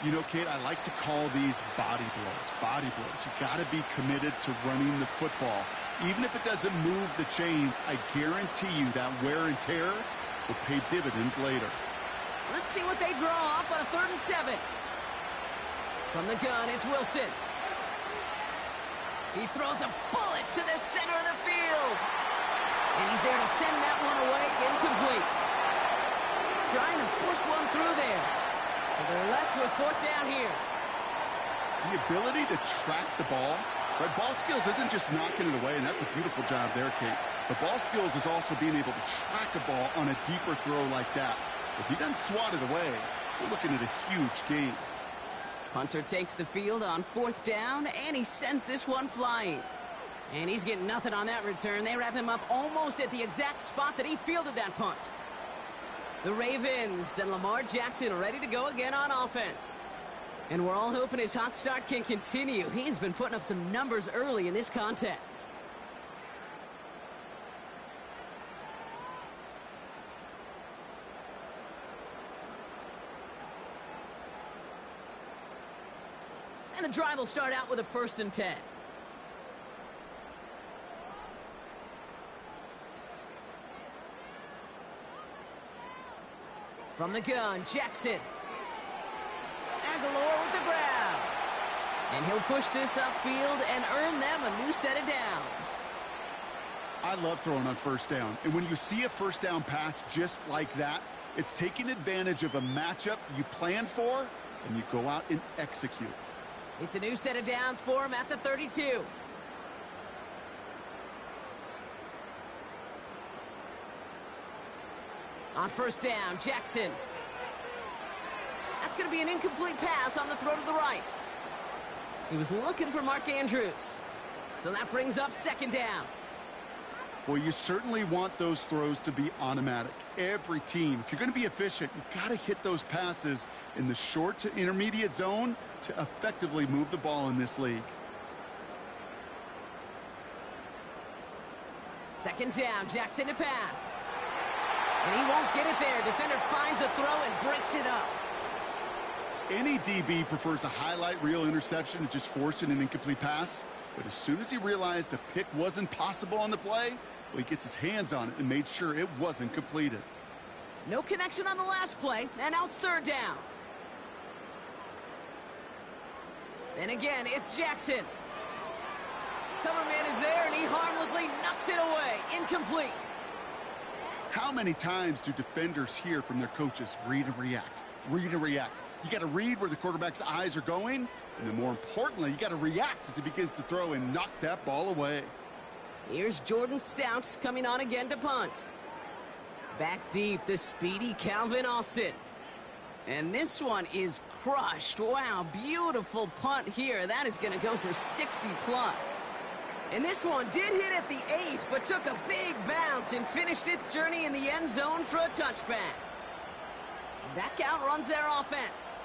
You know, Kate, I like to call these body blows. Body blows. You got to be committed to running the football. Even if it doesn't move the chains, I guarantee you that wear and tear will pay dividends later. Let's see what they draw up on a 3rd and 7. From the gun, it's Wilson. He throws a bullet to the center of the field. And he's there to send that one away, incomplete. Trying to force one through there. So they're left with 4th down here. The ability to track the ball, right? Ball skills isn't just knocking it away, and that's a beautiful job there, Kate. But ball skills is also being able to track a ball on a deeper throw like that. If he doesn't swat it away, we're looking at a huge gain. Punter takes the field on 4th down, and he sends this one flying. And he's getting nothing on that return. They wrap him up almost at the exact spot that he fielded that punt. The Ravens and Lamar Jackson ready to go again on offense. And we're all hoping his hot start can continue. He's been putting up some numbers early in this contest. And the drive will start out with a 1st and 10. From the gun, Jackson. Aguilar with the grab. And he'll push this upfield and earn them a new set of downs. I love throwing on 1st down. And when you see a 1st down pass just like that, it's taking advantage of a matchup you plan for, and you go out and execute. It's a new set of downs for him at the 32. On 1st down, Jackson. That's going to be an incomplete pass on the throw to the right. He was looking for Mark Andrews. So that brings up 2nd down. Well, you certainly want those throws to be automatic. Every team, if you're going to be efficient, you got to hit those passes in the short to intermediate zone to effectively move the ball in this league. 2nd down, Jackson to pass. And he won't get it there. Defender finds a throw and breaks it up. Any DB prefers a highlight reel interception to just forcing an incomplete pass. But as soon as he realized a pick wasn't possible on the play, well, he gets his hands on it and made sure it wasn't completed. No connection on the last play, and now it's 3rd down. And again, it's Jackson. Coverman is there, and he harmlessly knocks it away. Incomplete. How many times do defenders hear from their coaches, read and react, read and react? You got to read where the quarterback's eyes are going, and then more importantly, you got to react as he begins to throw and knock that ball away. Here's Jordan Stout coming on again to punt. Back deep, the speedy Calvin Austin. And this one is crushed. Wow, beautiful punt here. That is going to go for 60 plus. And this one did hit at the 8, but took a big bounce and finished its journey in the end zone for a touchback. That count runs their offense.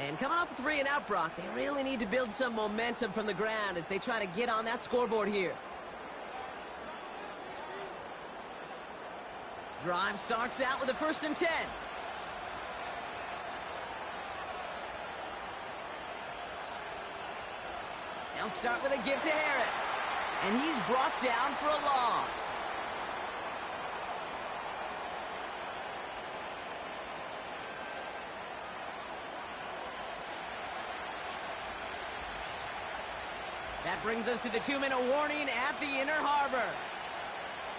And coming off a 3 and out, Brock, they really need to build some momentum from the ground as they try to get on that scoreboard here. Drive starts out with a 1st and 10. They'll start with a give to Harris. And he's brought down for a loss. That brings us to the 2-minute warning at the Inner Harbor.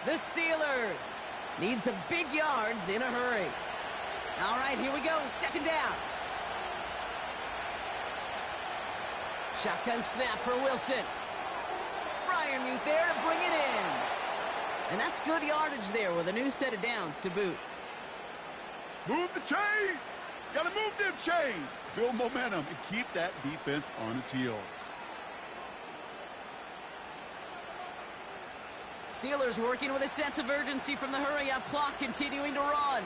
The Steelers need some big yards in a hurry. All right, here we go. 2nd down. Shotgun snap for Wilson. Freiermuth there to bring it in. And that's good yardage there with a new set of downs to boot. Move the chains! Gotta move them chains! Build momentum and keep that defense on its heels. Steelers working with a sense of urgency from the hurry-up clock, continuing to run.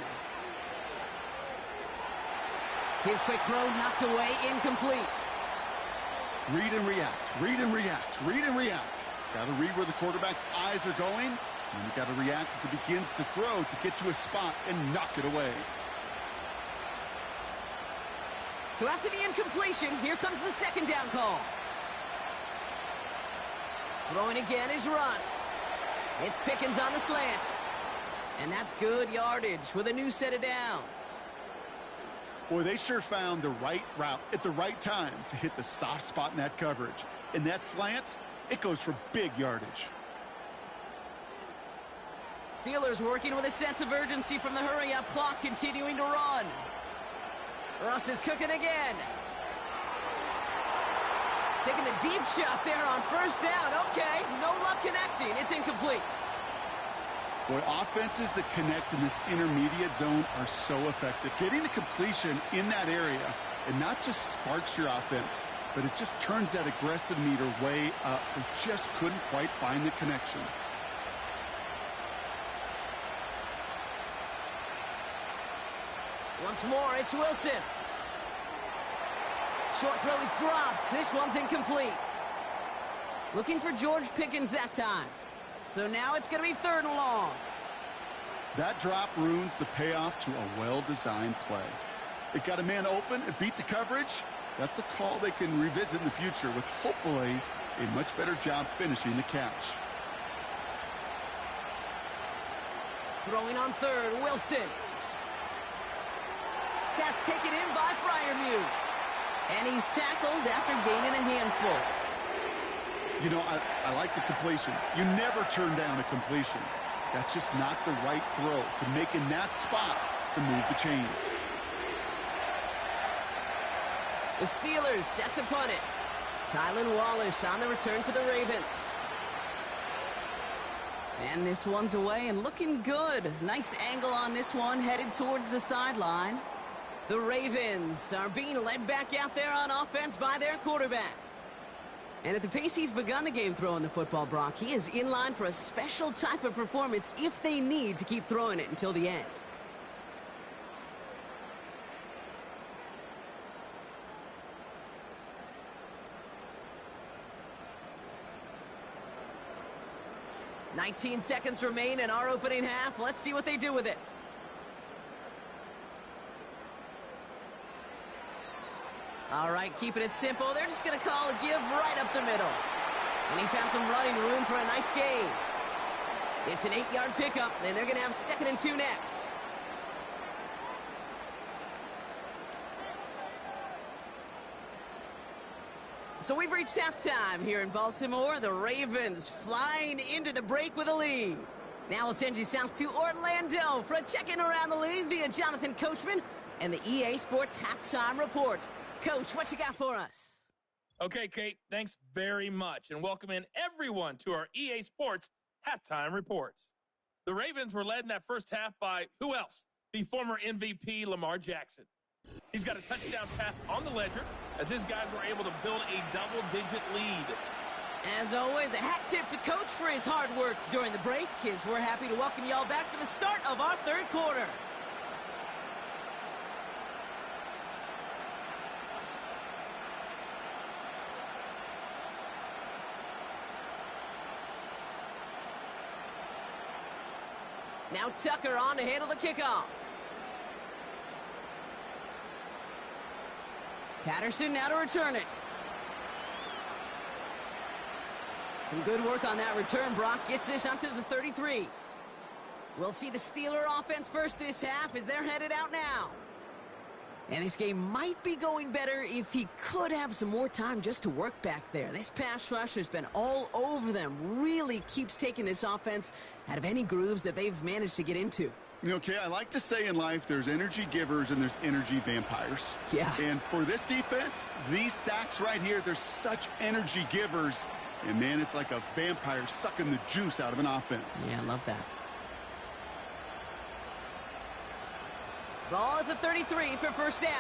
His quick throw knocked away, incomplete. Read and react, read and react, read and react. Got to read where the quarterback's eyes are going, and you got to react as he begins to throw to get to a spot and knock it away. So after the incompletion, here comes the second down call. Throwing again is Russ. It's Pickens on the slant. And that's good yardage with a new set of downs. Boy, they sure found the right route at the right time to hit the soft spot in that coverage. And that slant, it goes for big yardage. Steelers working with a sense of urgency from the hurry-up clock, continuing to run. Russ is cooking again. Taking a deep shot there on first down. Okay, no luck connecting. It's incomplete. Boy, offenses that connect in this intermediate zone are so effective. Getting the completion in that area, and not just sparks your offense, but it just turns that aggressive meter way up. They just couldn't quite find the connection. Once more, it's Wilson. Short throw is dropped. This one's incomplete. Looking for George Pickens that time. So now it's going to be 3rd and long. That drop ruins the payoff to a well-designed play. It got a man open, it beat the coverage. That's a call they can revisit in the future with hopefully a much better job finishing the catch. Throwing on 3rd, Wilson. Pass taken in by Freiermuth. And he's tackled after gaining a handful. You know, I like the completion. You never turn down a completion. That's just not the right throw to make in that spot to move the chains. The Steelers set to punt it. Tylan Wallace on the return for the Ravens. And this one's away and looking good. Nice angle on this one, headed towards the sideline. The Ravens are being led back out there on offense by their quarterback. And at the pace he's begun the game throwing the football, Brock, he is in line for a special type of performance if they need to keep throwing it until the end. "19 seconds remain in our opening half. Let's see what they do with it. All right, keeping it simple. They're just going to call a give right up the middle. And he found some running room for a nice gain. It's an 8-yard pickup, and they're going to have 2nd and 2 next. So we've reached halftime here in Baltimore. The Ravens flying into the break with a lead. Now we'll send you south to Orlando for a check-in around the league via Jonathan Coachman and the EA Sports Halftime Report. Coach, what you got for us? Okay, Kate, thanks very much, and welcome in everyone to our EA Sports Halftime Reports. The Ravens were led in that first half by who else? The former MVP, Lamar Jackson. He's got a touchdown pass on the ledger as his guys were able to build a double-digit lead. As always, a hat tip to Coach for his hard work during the break, as we're happy to welcome y'all back for the start of our 3rd quarter. Now Tucker on to handle the kickoff. Patterson now to return it. Some good work on that return. Brock gets this up to the 33. We'll see the Steeler offense first this half as they're headed out now. And this game might be going better if he could have some more time just to work back there. This pass rush has been all over them. Really keeps taking this offense out of any grooves that they've managed to get into. Okay, I like to say in life there's energy givers and there's energy vampires. Yeah. And for this defense, these sacks right here, they're such energy givers. And, man, it's like a vampire sucking the juice out of an offense. Yeah, I love that. Ball at the 33 for first down.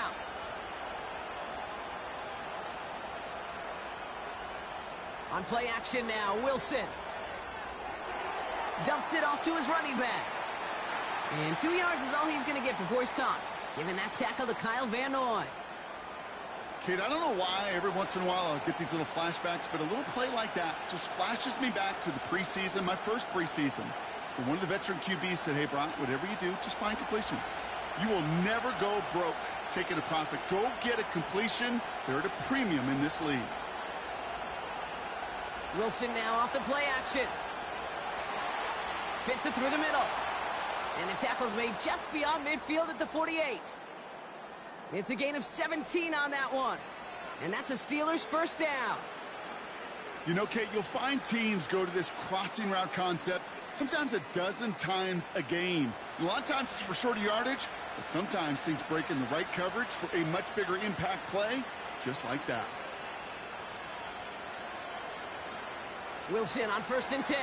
On play action now, Wilson. Dumps it off to his running back. And 2 yards is all he's going to get before he's caught. Giving that tackle to Kyle Van Noy. Kid, I don't know why every once in a while I'll get these little flashbacks, but a little play like that just flashes me back to the preseason, my first preseason. And one of the veteran QBs said, hey, Brock, whatever you do, just find completions. You will never go broke taking a profit. Go get a completion. They're at a premium in this league. Wilson now off the play action. Fits it through the middle. And the tackle's made just beyond midfield at the 48. It's a gain of 17 on that one. And that's a Steelers first down. You know, Kate, you'll find teams go to this crossing route concept sometimes a dozen times a game. And a lot of times it's for shorter yardage, but sometimes things break in the right coverage for a much bigger impact play, just like that. Wilson on 1st and 10.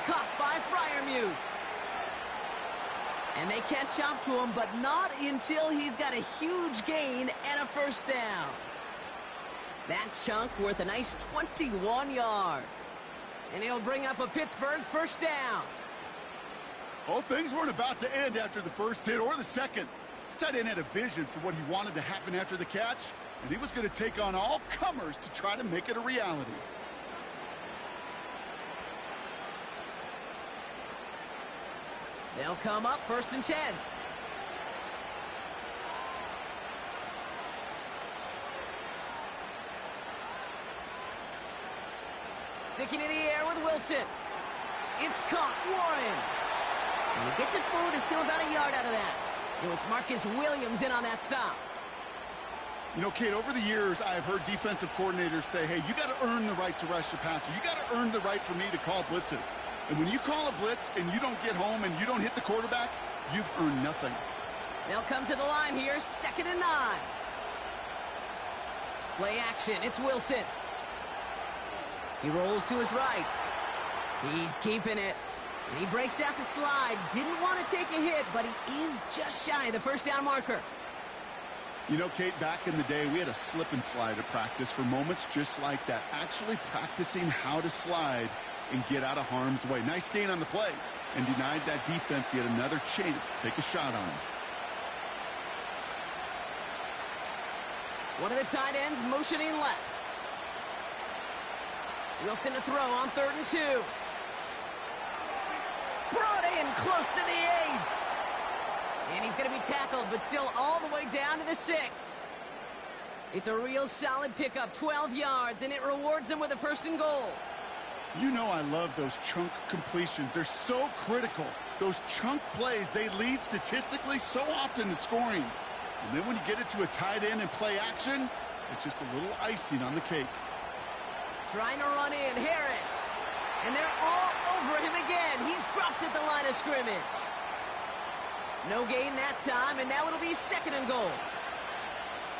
Caught by Freiermuth. And they catch up to him, but not until he's got a huge gain and a first down. That chunk worth a nice 21 yards. And he'll bring up a Pittsburgh first down. Oh, things weren't about to end after the first hit or the second. This tight end had a vision for what he wanted to happen after the catch, and he was going to take on all comers to try to make it a reality. They'll come up 1st and 10. Sticking in the air with Wilson. It's caught. Warren. And he gets it forward to steal about a yard out of that. It was Marcus Williams in on that stop. You know, Kate, over the years, I've heard defensive coordinators say, hey, you got to earn the right to rush the passer. You got to earn the right for me to call blitzes. And when you call a blitz and you don't get home and you don't hit the quarterback, you've earned nothing. They'll come to the line here, 2nd and 9. Play action, it's Wilson. He rolls to his right. He's keeping it. And he breaks out the slide. Didn't want to take a hit, but he is just shy of the first down marker. You know, Kate, back in the day, we had a slip and slide at practice for moments just like that. Actually practicing how to slide and get out of harm's way. Nice gain on the play, and denied that defense yet another chance to take a shot on him. One of the tight ends motioning left. Wilson to throw on 3rd and 2. Brought in close to the 8. And he's going to be tackled, but still all the way down to the 6. It's a real solid pickup, 12 yards, and it rewards him with a 1st and goal. You know I love those chunk completions. They're so critical. Those chunk plays, they lead statistically so often to scoring. And then when you get it to a tight end and play action, it's just a little icing on the cake. Trying to run in, Harris. And they're all over him again. He's dropped at the line of scrimmage. No gain that time, and now it'll be 2nd and goal.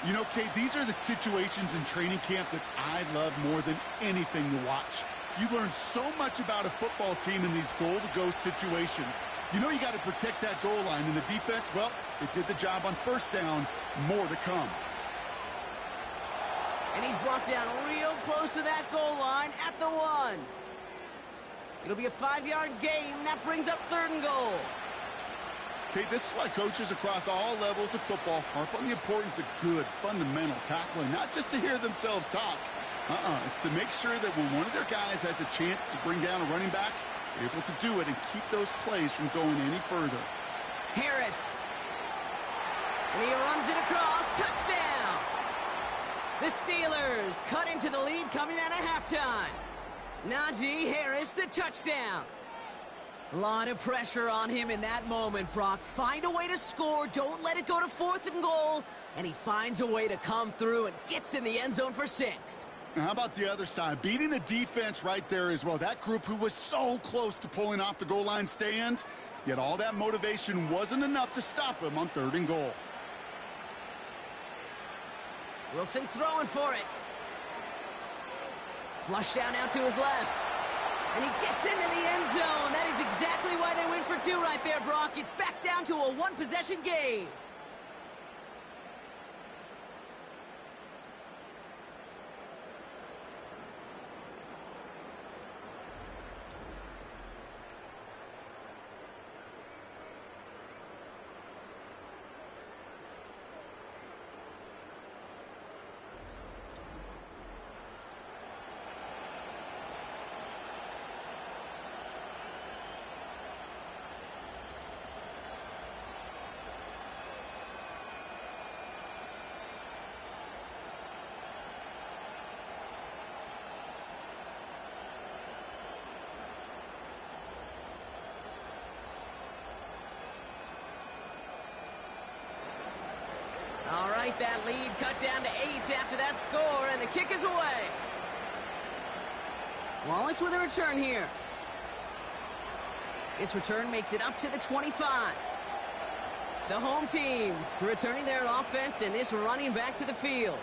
You know, Kate, these are the situations in training camp that I love more than anything to watch. You learn so much about a football team in these goal-to-go situations. You know you got to protect that goal line, and the defense, well, it did the job on 1st down. More to come. And he's brought down real close to that goal line at the 1. It'll be a 5-yard gain. That brings up 3rd and goal. Okay, this is why coaches across all levels of football harp on the importance of good, fundamental tackling, not just to hear themselves talk. It's to make sure that when one of their guys has a chance to bring down a running back, they're able to do it and keep those plays from going any further. Harris. And he runs it across. Touchdown! The Steelers cut into the lead coming out of halftime. Najee Harris, the touchdown. A lot of pressure on him in that moment, Brock. Find a way to score. Don't let it go to 4th and goal. And he finds a way to come through and gets in the end zone for 6. Now, how about the other side? Beating the defense right there as well. That group who was so close to pulling off the goal line stand, yet all that motivation wasn't enough to stop him on 3rd and goal. Wilson's throwing for it. Flush down now to his left. And he gets into the end zone. That is exactly why they went for 2 right there, Brock. It's back down to a 1-possession game. with that lead cut down to 8 after that score, and the kick is away. Wallace with a return here. This return makes it up to the 25. The home teams returning their offense, and this running back to the field.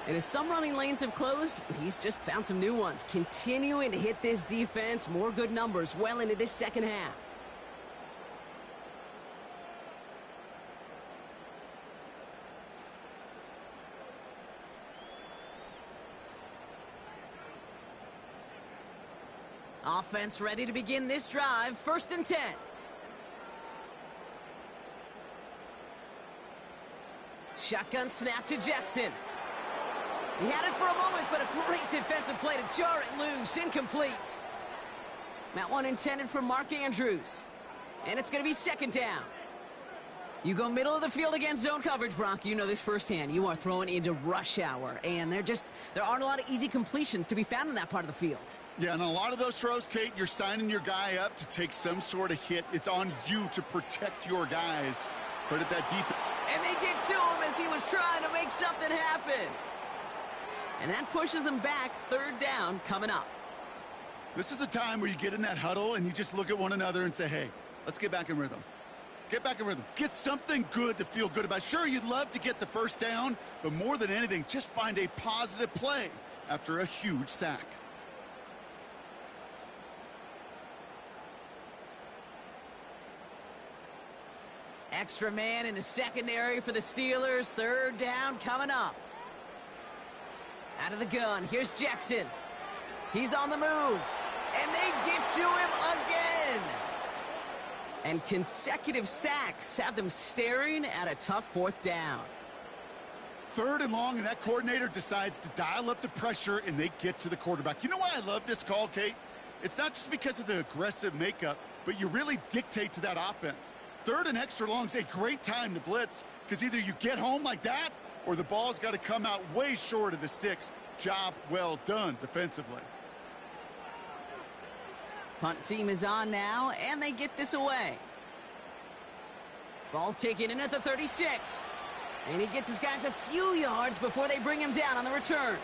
And as some running lanes have closed, he's just found some new ones, continuing to hit this defense. More good numbers well into this second half. Offense ready to begin this drive. 1st and 10. Shotgun snap to Jackson. He had it for a moment, but a great defensive play to jar it loose. Incomplete. That one intended for Mark Andrews. And it's going to be 2nd down. You go middle of the field against zone coverage, Brock. You know this firsthand. You are throwing into rush hour. And there aren't a lot of easy completions to be found in that part of the field. Yeah, and a lot of those throws, Kate, you're signing your guy up to take some sort of hit. It's on you to protect your guys. Credit that defense. And they get to him as he was trying to make something happen. And that pushes them back. 3rd down coming up. This is a time where you get in that huddle and you just look at one another and say, hey, let's get back in rhythm. Get back in rhythm. Get something good to feel good about. Sure, you'd love to get the 1st down, but more than anything, just find a positive play after a huge sack. Extra man in the secondary for the Steelers. 3rd down coming up. Out of the gun, here's Jackson. He's on the move. And they get to him again. And consecutive sacks have them staring at a tough 4th down. 3rd and long, and that coordinator decides to dial up the pressure, and they get to the quarterback. You know why I love this call, Kate? It's not just because of the aggressive makeup, but you really dictate to that offense. 3rd and extra long is a great time to blitz, because either you get home like that, or the ball's got to come out way short of the sticks. Job well done defensively. Punt team is on now, and they get this away. Ball taken in at the 36. And he gets his guys a few yards before they bring him down on the return.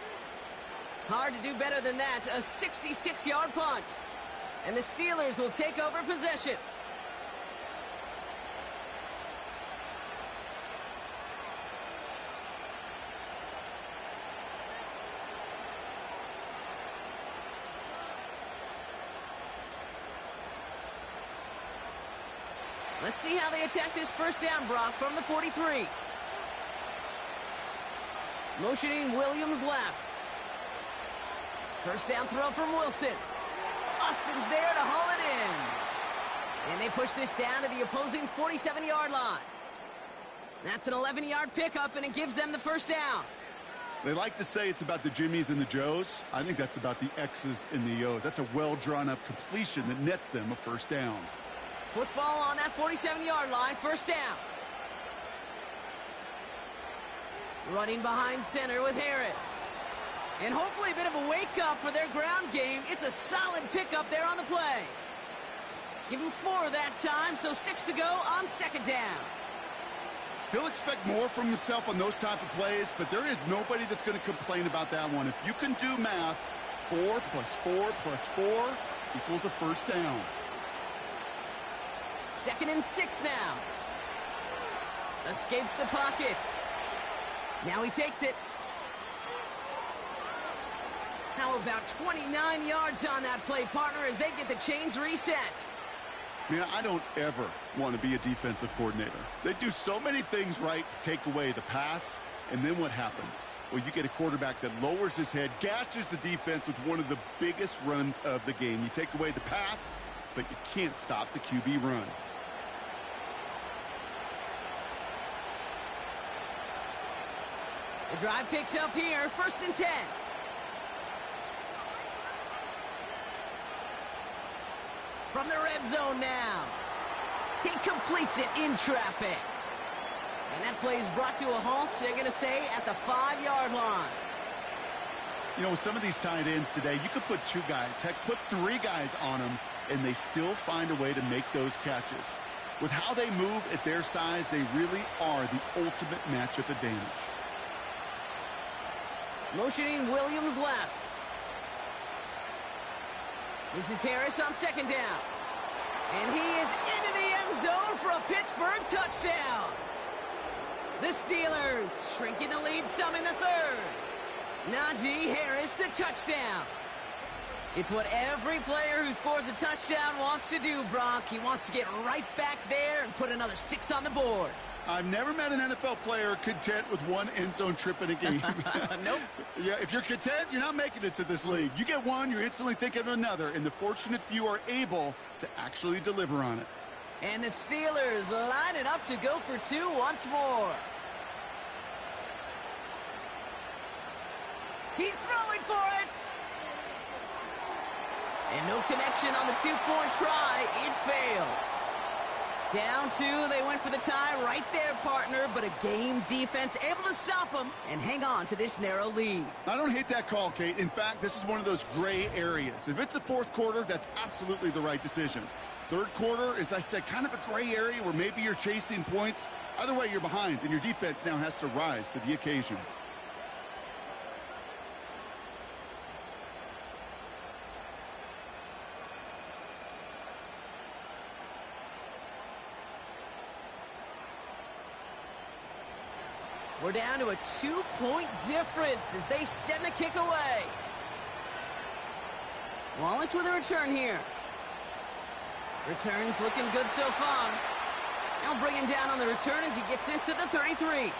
Hard to do better than that. A 66-yard punt. And the Steelers will take over possession. Let's see how they attack this 1st down, Brock, from the 43. Motioning Williams left. 1st down throw from Wilson. Austin's there to haul it in. And they push this down to the opposing 47-yard line. That's an 11-yard pickup, and it gives them the 1st down. They like to say it's about the Jimmies and the Joes. I think that's about the X's and the O's. That's a well-drawn-up completion that nets them a 1st down. Football on that 47-yard line, 1st down. Running behind center with Harris. And hopefully a bit of a wake-up for their ground game. It's a solid pickup there on the play. Give him 4 that time, so 6 to go on 2nd down. He'll expect more from himself on those type of plays, but there is nobody that's going to complain about that one. If you can do math, 4 plus 4 plus 4 equals a 1st down. 2nd and 6 now. Escapes the pocket. Now he takes it. How about 29 yards on that play, partner, as they get the chains reset? Man, I don't ever want to be a defensive coordinator. They do so many things right to take away the pass, and then what happens? Well, you get a quarterback that lowers his head, gashes the defense with one of the biggest runs of the game. You take away the pass, but you can't stop the QB run. The drive picks up here, 1st and 10. From the red zone now. He completes it in traffic. And that play is brought to a halt, they're going to say, at the 5-yard line. You know, with some of these tight ends today, you could put 2 guys, heck, put 3 guys on them, and they still find a way to make those catches. With how they move at their size, they really are the ultimate matchup advantage. Motioning Williams left. This is Harris on second down. And he is into the end zone for a Pittsburgh touchdown. The Steelers shrinking the lead some in the third. Najee Harris, the touchdown. It's what every player who scores a touchdown wants to do, Brock. He wants to get right back there and put another 6 on the board. I've never met an NFL player content with one end zone trip in a game. Nope. Yeah, if you're content, you're not making it to this league. You get one, you're instantly thinking of another, and the fortunate few are able to actually deliver on it. And the Steelers line it up to go for 2 once more. He's throwing for it. And no connection on the 2-point try. It fails. Down 2, they went for the tie right there, partner, but a game defense able to stop them and hang on to this narrow lead. I don't hate that call, Kate. In fact, this is one of those gray areas. If it's the fourth quarter, that's absolutely the right decision. Third quarter, as I said, kind of a gray area where maybe you're chasing points. Either way, you're behind, and your defense now has to rise to the occasion. We're down to a 2-point difference as they send the kick away. Wallace with a return here. Return's looking good so far. They'll bring him down on the return as he gets this to the 33.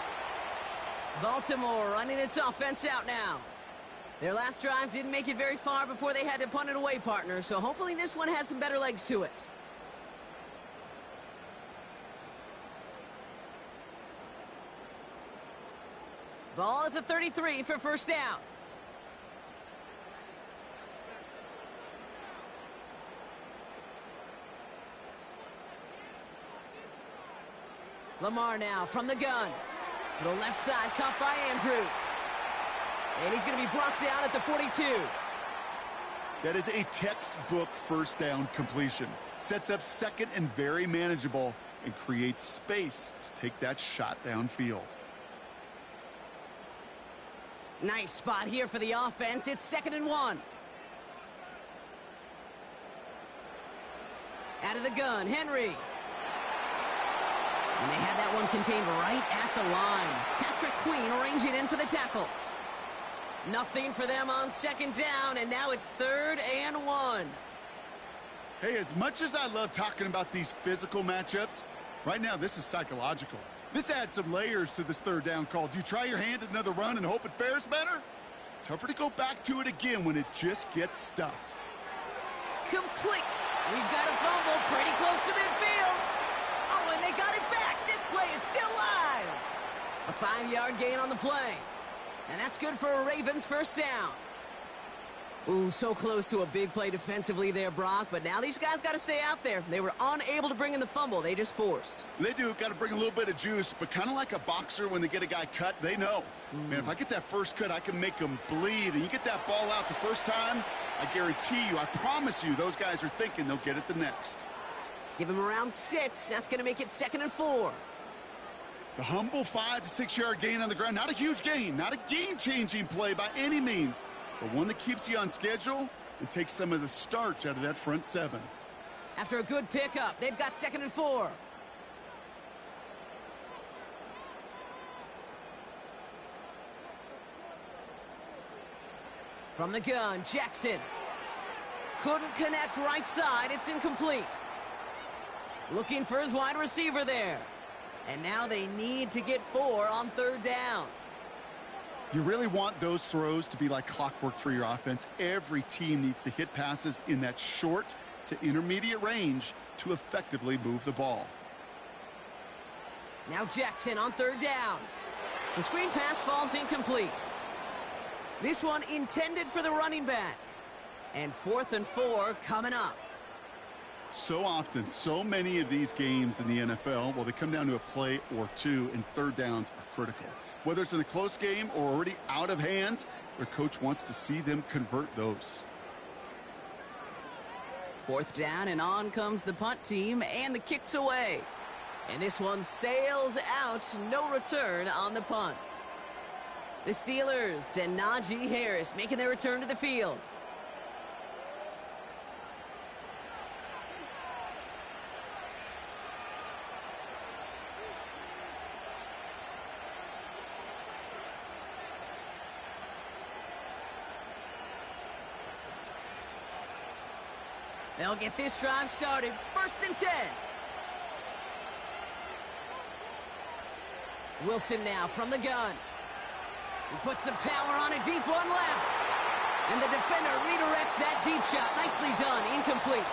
Baltimore running its offense out now. Their last drive didn't make it very far before they had to punt it away, partner, so hopefully this one has some better legs to it. Ball at the 33 for first down. Lamar now from the gun. To the left side, caught by Andrews. And he's going to be brought down at the 42. That is a textbook first down completion. Sets up second and very manageable and creates space to take that shot downfield. Nice spot here for the offense. It's 2nd and 1. Out of the gun, Henry. And they had that one contained right at the line. Patrick Queen arranging in for the tackle. Nothing for them on second down, and now it's 3rd and 1. Hey, as much as I love talking about these physical matchups, right now this is psychological. This adds some layers to this third down call. Do you try your hand at another run and hope it fares better? Tougher to go back to it again when it just gets stuffed. Complete. We've got a fumble pretty close to midfield. Oh, and they got it back. This play is still live. A 5-yard gain on the play. And that's good for a Ravens first down. Ooh, so close to a big play defensively there, Brock. But now these guys got to stay out there. They were unable to bring in the fumble. They just forced. They do. Got to bring a little bit of juice. But kind of like a boxer when they get a guy cut, they know. Man, if I get that first cut, I can make them bleed. And you get that ball out the first time, I guarantee you, I promise you, those guys are thinking they'll get it the next. Give him around 6. That's going to make it 2nd and 4. The humble 5 to 6 yard gain on the ground. Not a huge gain. Not a game-changing play by any means. But one that keeps you on schedule and takes some of the starch out of that front 7. After a good pickup, they've got 2nd and 4. From the gun, Jackson. Couldn't connect right side. It's incomplete. Looking for his wide receiver there. And now they need to get 4 on 3rd down. You really want those throws to be like clockwork for your offense. Every team needs to hit passes in that short to intermediate range to effectively move the ball. Now Jackson on 3rd down. The screen pass falls incomplete. This one intended for the running back. And 4th and 4 coming up. So often, so many of these games in the NFL, well, they come down to a play or two, and 3rd downs are critical. Whether it's in a close game or already out of hand, their coach wants to see them convert those. 4th down, and on comes the punt team, and the kick's away. And this one sails out, no return on the punt. The Steelers and Najee Harris making their return to the field. They'll get this drive started. 1st and 10. Wilson now from the gun. He puts some power on a deep one left. And the defender redirects that deep shot. Nicely done. Incomplete.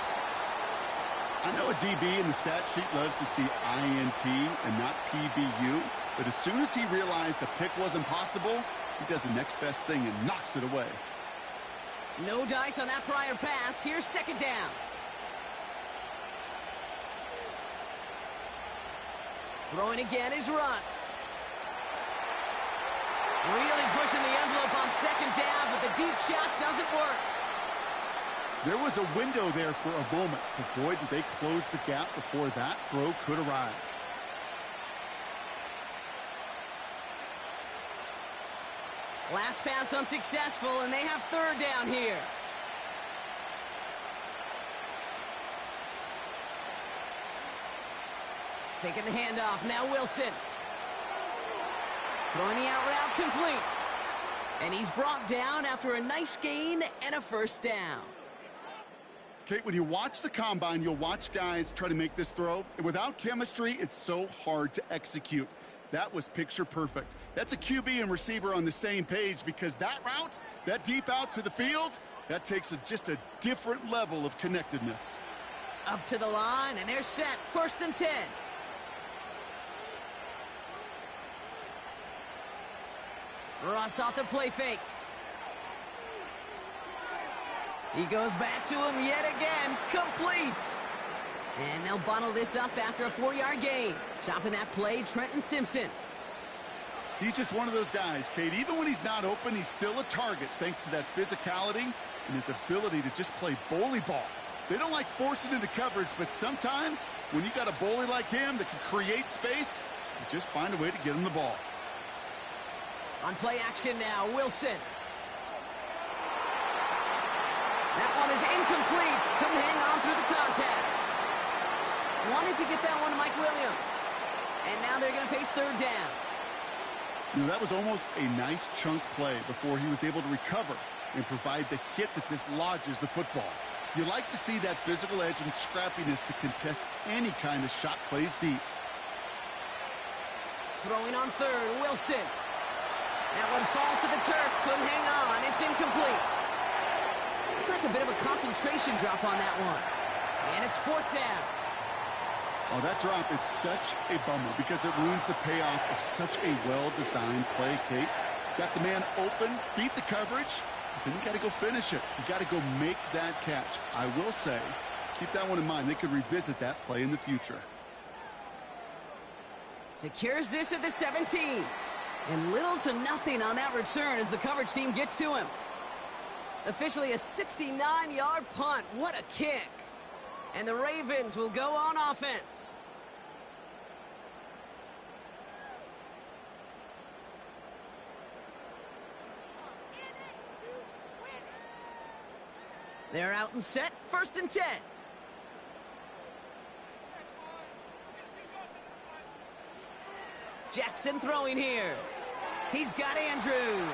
I know a DB in the stat sheet loves to see INT and not PBU, but as soon as he realized a pick wasn't possible, he does the next best thing and knocks it away. No dice on that prior pass. Here's 2nd down. Throwing again is Russ. Really pushing the envelope on 2nd down, but the deep shot doesn't work. There was a window there for a moment, but boy, did they close the gap before that throw could arrive. Last pass unsuccessful, and they have 3rd down here. Taking the handoff, now Wilson. Throwing the out route complete. And he's brought down after a nice gain and a 1st down. Kate, when you watch the combine, you'll watch guys try to make this throw. And without chemistry, it's so hard to execute. That was picture perfect. That's a QB and receiver on the same page, because that route, that deep out to the field, that takes just a different level of connectedness. Up to the line, and they're set. 1st and 10. Russ off the play fake. He goes back to him yet again. Complete. And they'll bottle this up after a 4-yard gain. Stopping that play, Trenton Simpson. He's just one of those guys, Kate. Even when he's not open, he's still a target thanks to that physicality and his ability to just play bully ball. They don't like forcing into coverage, but sometimes when you got a bully like him that can create space, you just find a way to get him the ball. On play action now, Wilson. That one is incomplete. Couldn't hang on through the contact. Wanted to get that one to Mike Williams. And now they're going to face 3rd down. You know, that was almost a nice chunk play before he was able to recover and provide the hit that dislodges the football. You like to see that physical edge and scrappiness to contest any kind of shot plays deep. Throwing on 3rd, Wilson. That one falls to the turf. Couldn't hang on. It's incomplete. Looked like a bit of a concentration drop on that one. And it's 4th down. Oh, that drop is such a bummer because it ruins the payoff of such a well-designed play, Kate. Got the man open, beat the coverage, but then you got to go finish it. You got to go make that catch. I will say, keep that one in mind. They could revisit that play in the future. Secures this at the 17. And little to nothing on that return as the coverage team gets to him. Officially a 69-yard punt. What a kick. And the Ravens will go on offense. They're out and set. 1st and 10. Jackson throwing here. He's got Andrews.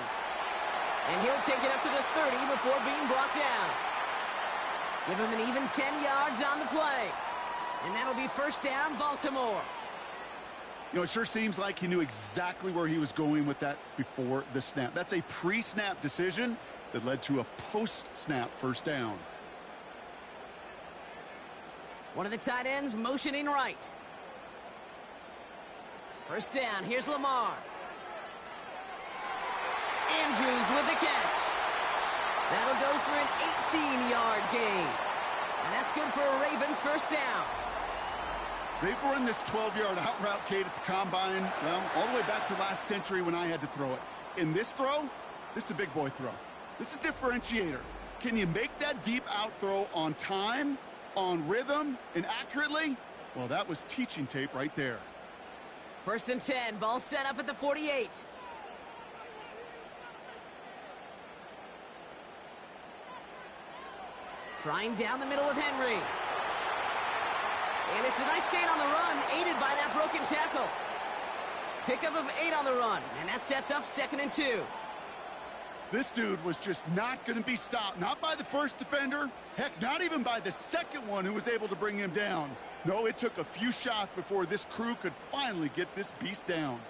And he'll take it up to the 30 before being brought down. Give him an even 10 yards on the play. And that'll be 1st down, Baltimore. You know, it sure seems like he knew exactly where he was going with that before the snap. That's a pre-snap decision that led to a post-snap 1st down. One of the tight ends motioning right. 1st down, here's Lamar. Andrews with the catch. That'll go for an 18-yard gain. And that's good for a Ravens 1st down. They've run this 12-yard out route, Kate, at the combine, well, all the way back to last century when I had to throw it. In this throw, this is a big boy throw. This is a differentiator. Can you make that deep out throw on time on rhythm and accurately, well, that was teaching tape right there. 1st and 10, ball set up at the 48. Trying down the middle with Henry. And it's a nice gain on the run, aided by that broken tackle. Pickup of 8 on the run, and that sets up 2nd and 2. This dude was just not going to be stopped. Not by the first defender. Heck, not even by the second one who was able to bring him down. No, it took a few shots before this crew could finally get this beast down.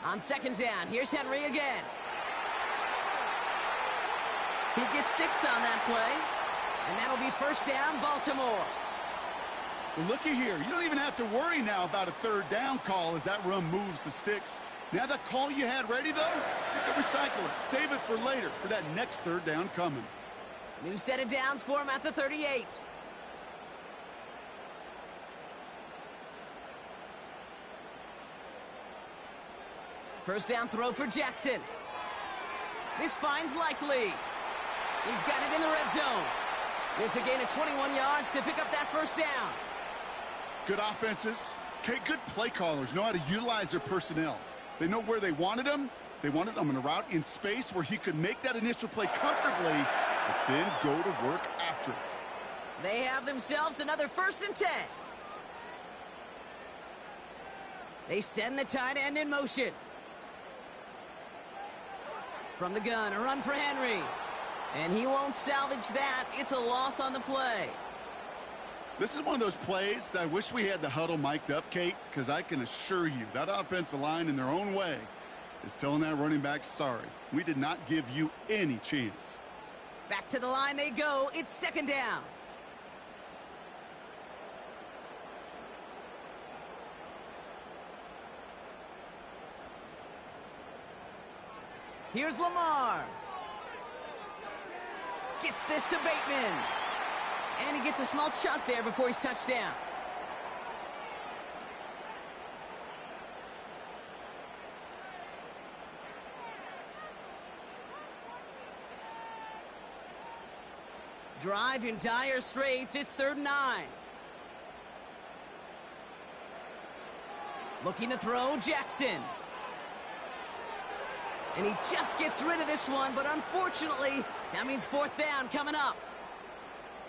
On 2nd down, here's Henry again. He gets 6 on that play, and that'll be 1st down, Baltimore. Well, looky here. You don't even have to worry now about a 3rd down call as that run moves the sticks. Now that call you had ready, though, you can recycle it. Save it for later for that next 3rd down coming. New set of downs for him at the 38. First down throw for Jackson. This finds Likely. He's got it in the red zone. It's a gain of 21 yards to pick up that 1st down. Good offenses. Okay, good play callers know how to utilize their personnel. They know where they wanted them. They wanted them in a route in space where he could make that initial play comfortably, but then go to work after it. They have themselves another 1st and 10. They send the tight end in motion. From the gun, a run for Henry. And he won't salvage that. It's a loss on the play. This is one of those plays that I wish we had the huddle mic'd up, Kate, because I can assure you that offensive line in their own way is telling that running back, sorry, we did not give you any chance. Back to the line they go. It's 2nd down. Here's Lamar. Gets this to Bateman. And he gets a small chunk there before he's touched down. Drive in dire straits. It's 3rd and 9. Looking to throw, Jackson. And he just gets rid of this one, but unfortunately, that means 4th down coming up.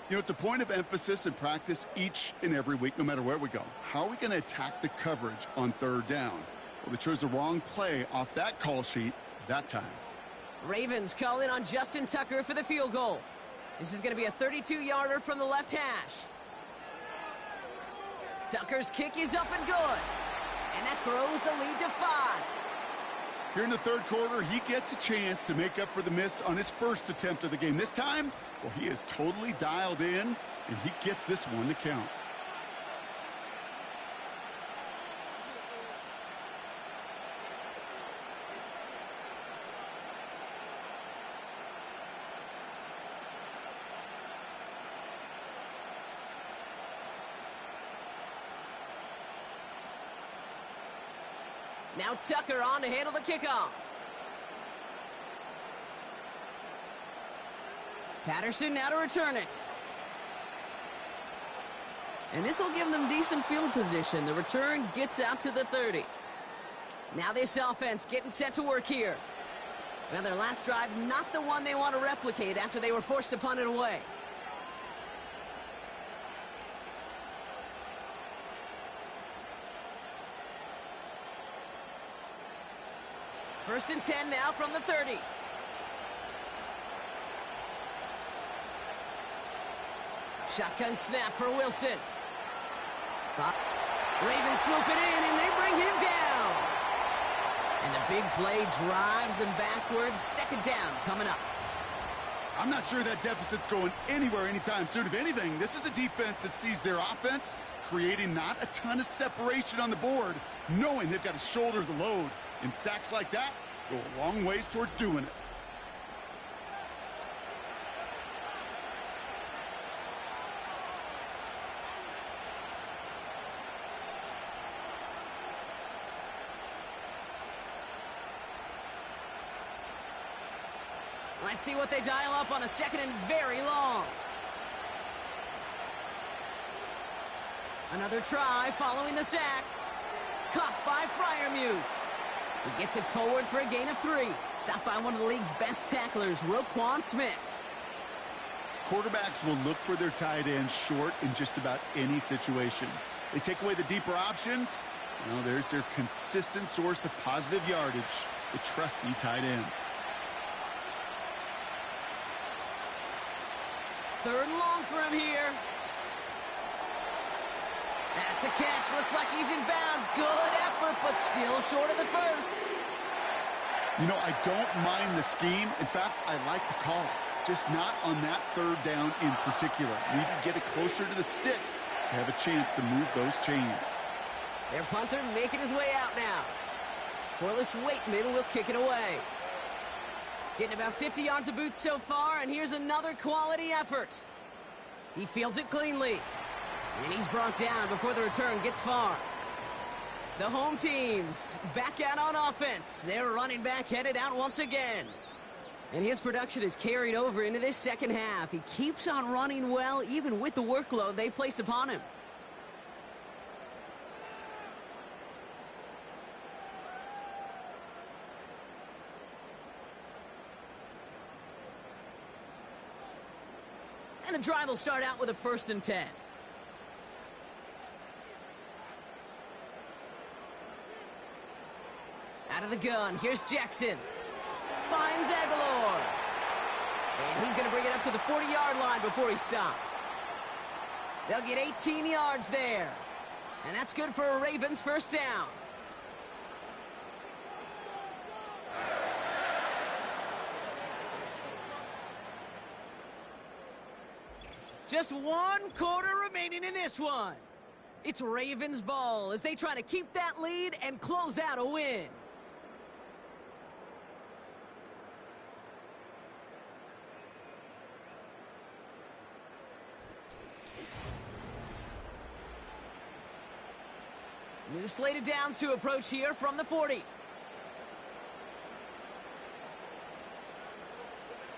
You know, it's a point of emphasis in practice each and every week, no matter where we go. How are we going to attack the coverage on 3rd down? Well, they chose the wrong play off that call sheet that time. Ravens call in on Justin Tucker for the field goal. This is going to be a 32-yarder from the left hash. Tucker's kick is up and good. And that grows the lead to 5. Here in the 3rd quarter, he gets a chance to make up for the miss on his first attempt of the game. This time, well, he is totally dialed in, and he gets this one to count. Now Tucker on to handle the kickoff. Patterson now to return it. And this will give them decent field position. The return gets out to the 30. Now this offense getting set to work here. Well, their last drive, not the one they want to replicate after they were forced to punt it away. First and 10 now from the 30. Shotgun snap for Wilson. Ravens swoop it in, and they bring him down. And the big play drives them backwards. 2nd down coming up. I'm not sure that deficit's going anywhere anytime soon. If anything, this is a defense that sees their offense creating not a ton of separation on the board, knowing they've got to shoulder the load. And sacks like that go a long ways towards doing it. Let's see what they dial up on a second and very long. Another try following the sack. Caught by Freiermuth. He gets it forward for a gain of 3. Stopped by one of the league's best tacklers, Roquan Smith. Quarterbacks will look for their tight end short in just about any situation. They take away the deeper options. Well, there's their consistent source of positive yardage, the trusty tight end. 3rd and long for him here. That's a catch. Looks like he's in bounds. Good effort, but still short of the first. You know, I don't mind the scheme. In fact, I like the call. Just not on that 3rd down in particular. Need to get it closer to the sticks to have a chance to move those chains. Their punter making his way out now. Corliss Waitman will kick it away. Getting about 50 yards of boots so far, and here's another quality effort. He fields it cleanly. And he's brought down before the return gets far. The home team's back out on offense. Their running back headed out once again. And his production is carried over into this second half. He keeps on running well, even with the workload they placed upon him. And the drive will start out with a 1st and 10. Out of the gun, here's Jackson. Finds Aguilar. And he's going to bring it up to the 40-yard line before he's stopped. They'll get 18 yards there. And that's good for a Ravens 1st down. Just 1 quarter remaining in this one. It's Ravens ball as they try to keep that lead and close out a win. New slate of downs to approach here from the 40.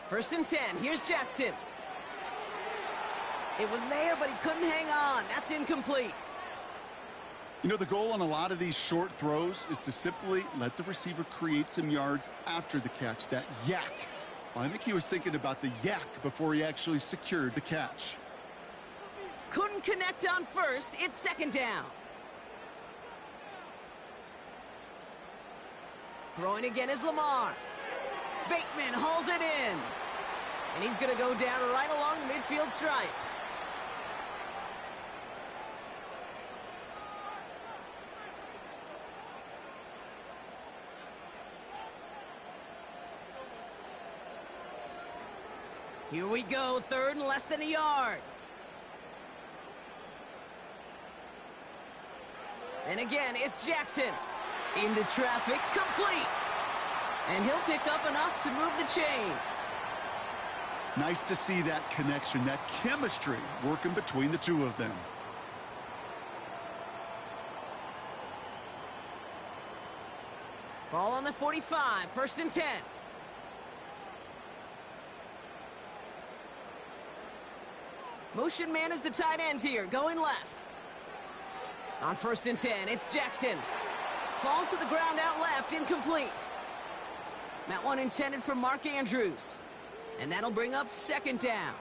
1st and 10. Here's Jackson. It was there, but he couldn't hang on. That's incomplete. You know, the goal on a lot of these short throws is to simply let the receiver create some yards after the catch, that yak. Well, I think he was thinking about the yak before he actually secured the catch. Couldn't connect on 1st. It's 2nd down. Throwing again is Lamar. Bateman hauls it in. And he's going to go down right along the midfield stripe. Here we go, 3rd and less than a yard. And again, it's Jackson. Into traffic, complete. And he'll pick up enough to move the chains. Nice to see that connection, that chemistry working between the two of them. Ball on the 45, 1st and 10. Motion man is the tight end here, going left. On 1st and 10, it's Jackson. Falls to the ground out left, incomplete. That one intended for Mark Andrews. And that'll bring up 2nd down.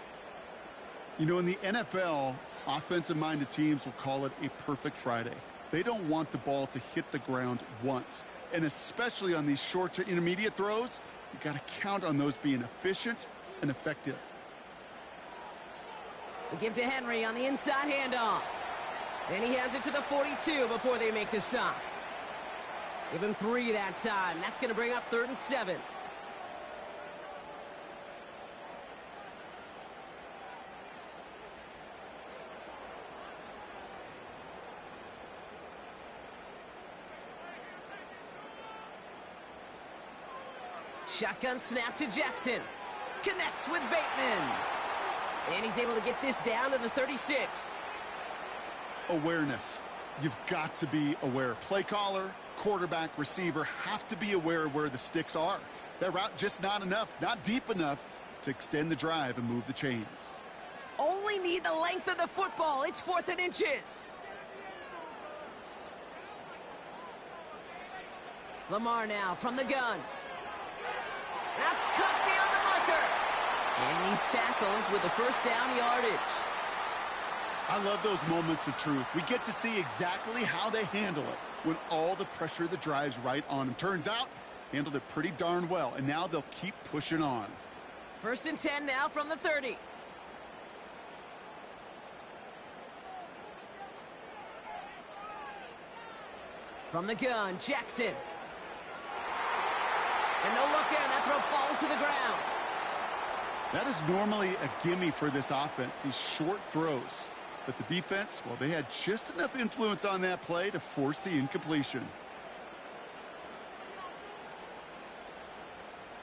You know, in the NFL, offensive-minded teams will call it a perfect Friday. They don't want the ball to hit the ground once. And especially on these short to intermediate throws, you got to count on those being efficient and effective. We give to Henry on the inside handoff. And he has it to the 42 before they make the stop. Give him 3 that time. That's going to bring up 3rd and 7. Shotgun snap to Jackson. Connects with Bateman. And he's able to get this down to the 36. Awareness. You've got to be aware. Play caller, quarterback, receiver have to be aware of where the sticks are. That route just not enough, not deep enough to extend the drive and move the chains. Only need the length of the football. It's 4th and inches. Lamar now from the gun. That's cut beyond the marker. And he's tackled with the first down yardage. I love those moments of truth. We get to see exactly how they handle it when all the pressure that drives right on them. Turns out, handled it pretty darn well, and now they'll keep pushing on. 1st and 10 now from the 30. From the gun, Jackson. And no look in. That throw falls to the ground. That is normally a gimme for this offense, these short throws. But the defense, well, they had just enough influence on that play to force the incompletion.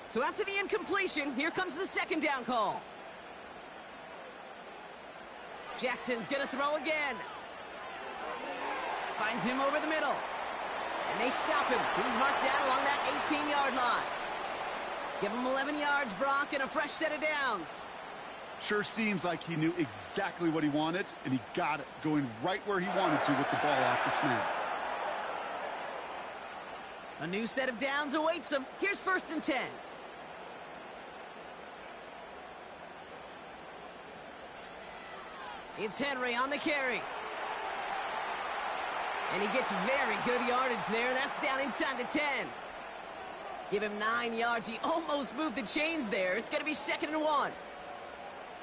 So after the incompletion, here comes the 2nd down call. Jackson's going to throw again. Finds him over the middle. And they stop him. He's marked down along that 18-yard line. Give him 11 yards, Brock, and a fresh set of downs. Sure seems like he knew exactly what he wanted, and he got it, going right where he wanted to with the ball off the snap. A new set of downs awaits him. Here's 1st and 10. It's Henry on the carry. And he gets very good yardage there. That's down inside the 10. Give him 9 yards. He almost moved the chains there. It's going to be 2nd and 1.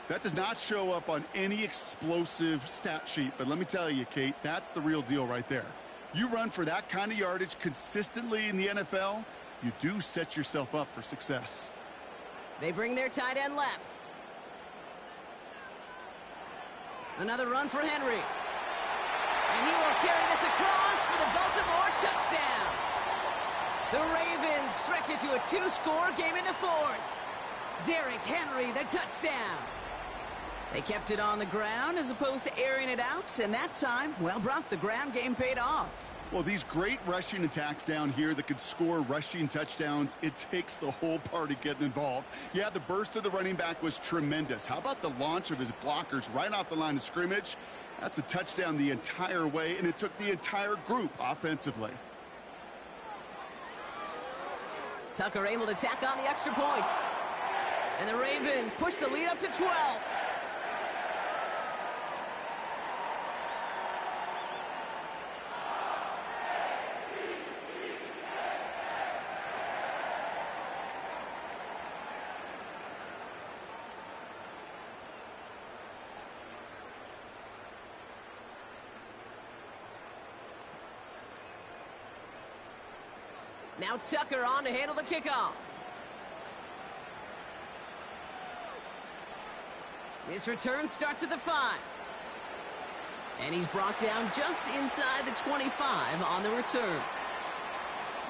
That does not show up on any explosive stat sheet, but let me tell you, Kate, that's the real deal right there. You run for that kind of yardage consistently in the NFL, you do set yourself up for success. They bring their tight end left. Another run for Henry. And he will carry this across for the Baltimore touchdown. The Ravens stretch it to a 2-score game in the 4th. Derrick Henry, the touchdown. They kept it on the ground as opposed to airing it out, and that time, well, Brock, the ground game paid off. Well, these great rushing attacks down here that could score rushing touchdowns, it takes the whole party getting involved. Yeah, the burst of the running back was tremendous. How about the launch of his blockers right off the line of scrimmage? That's a touchdown the entire way, and it took the entire group offensively. Tucker able to tack on the extra point. And the Ravens push the lead up to 12. Now Tucker on to handle the kickoff. This return starts at the 5. And he's brought down just inside the 25 on the return.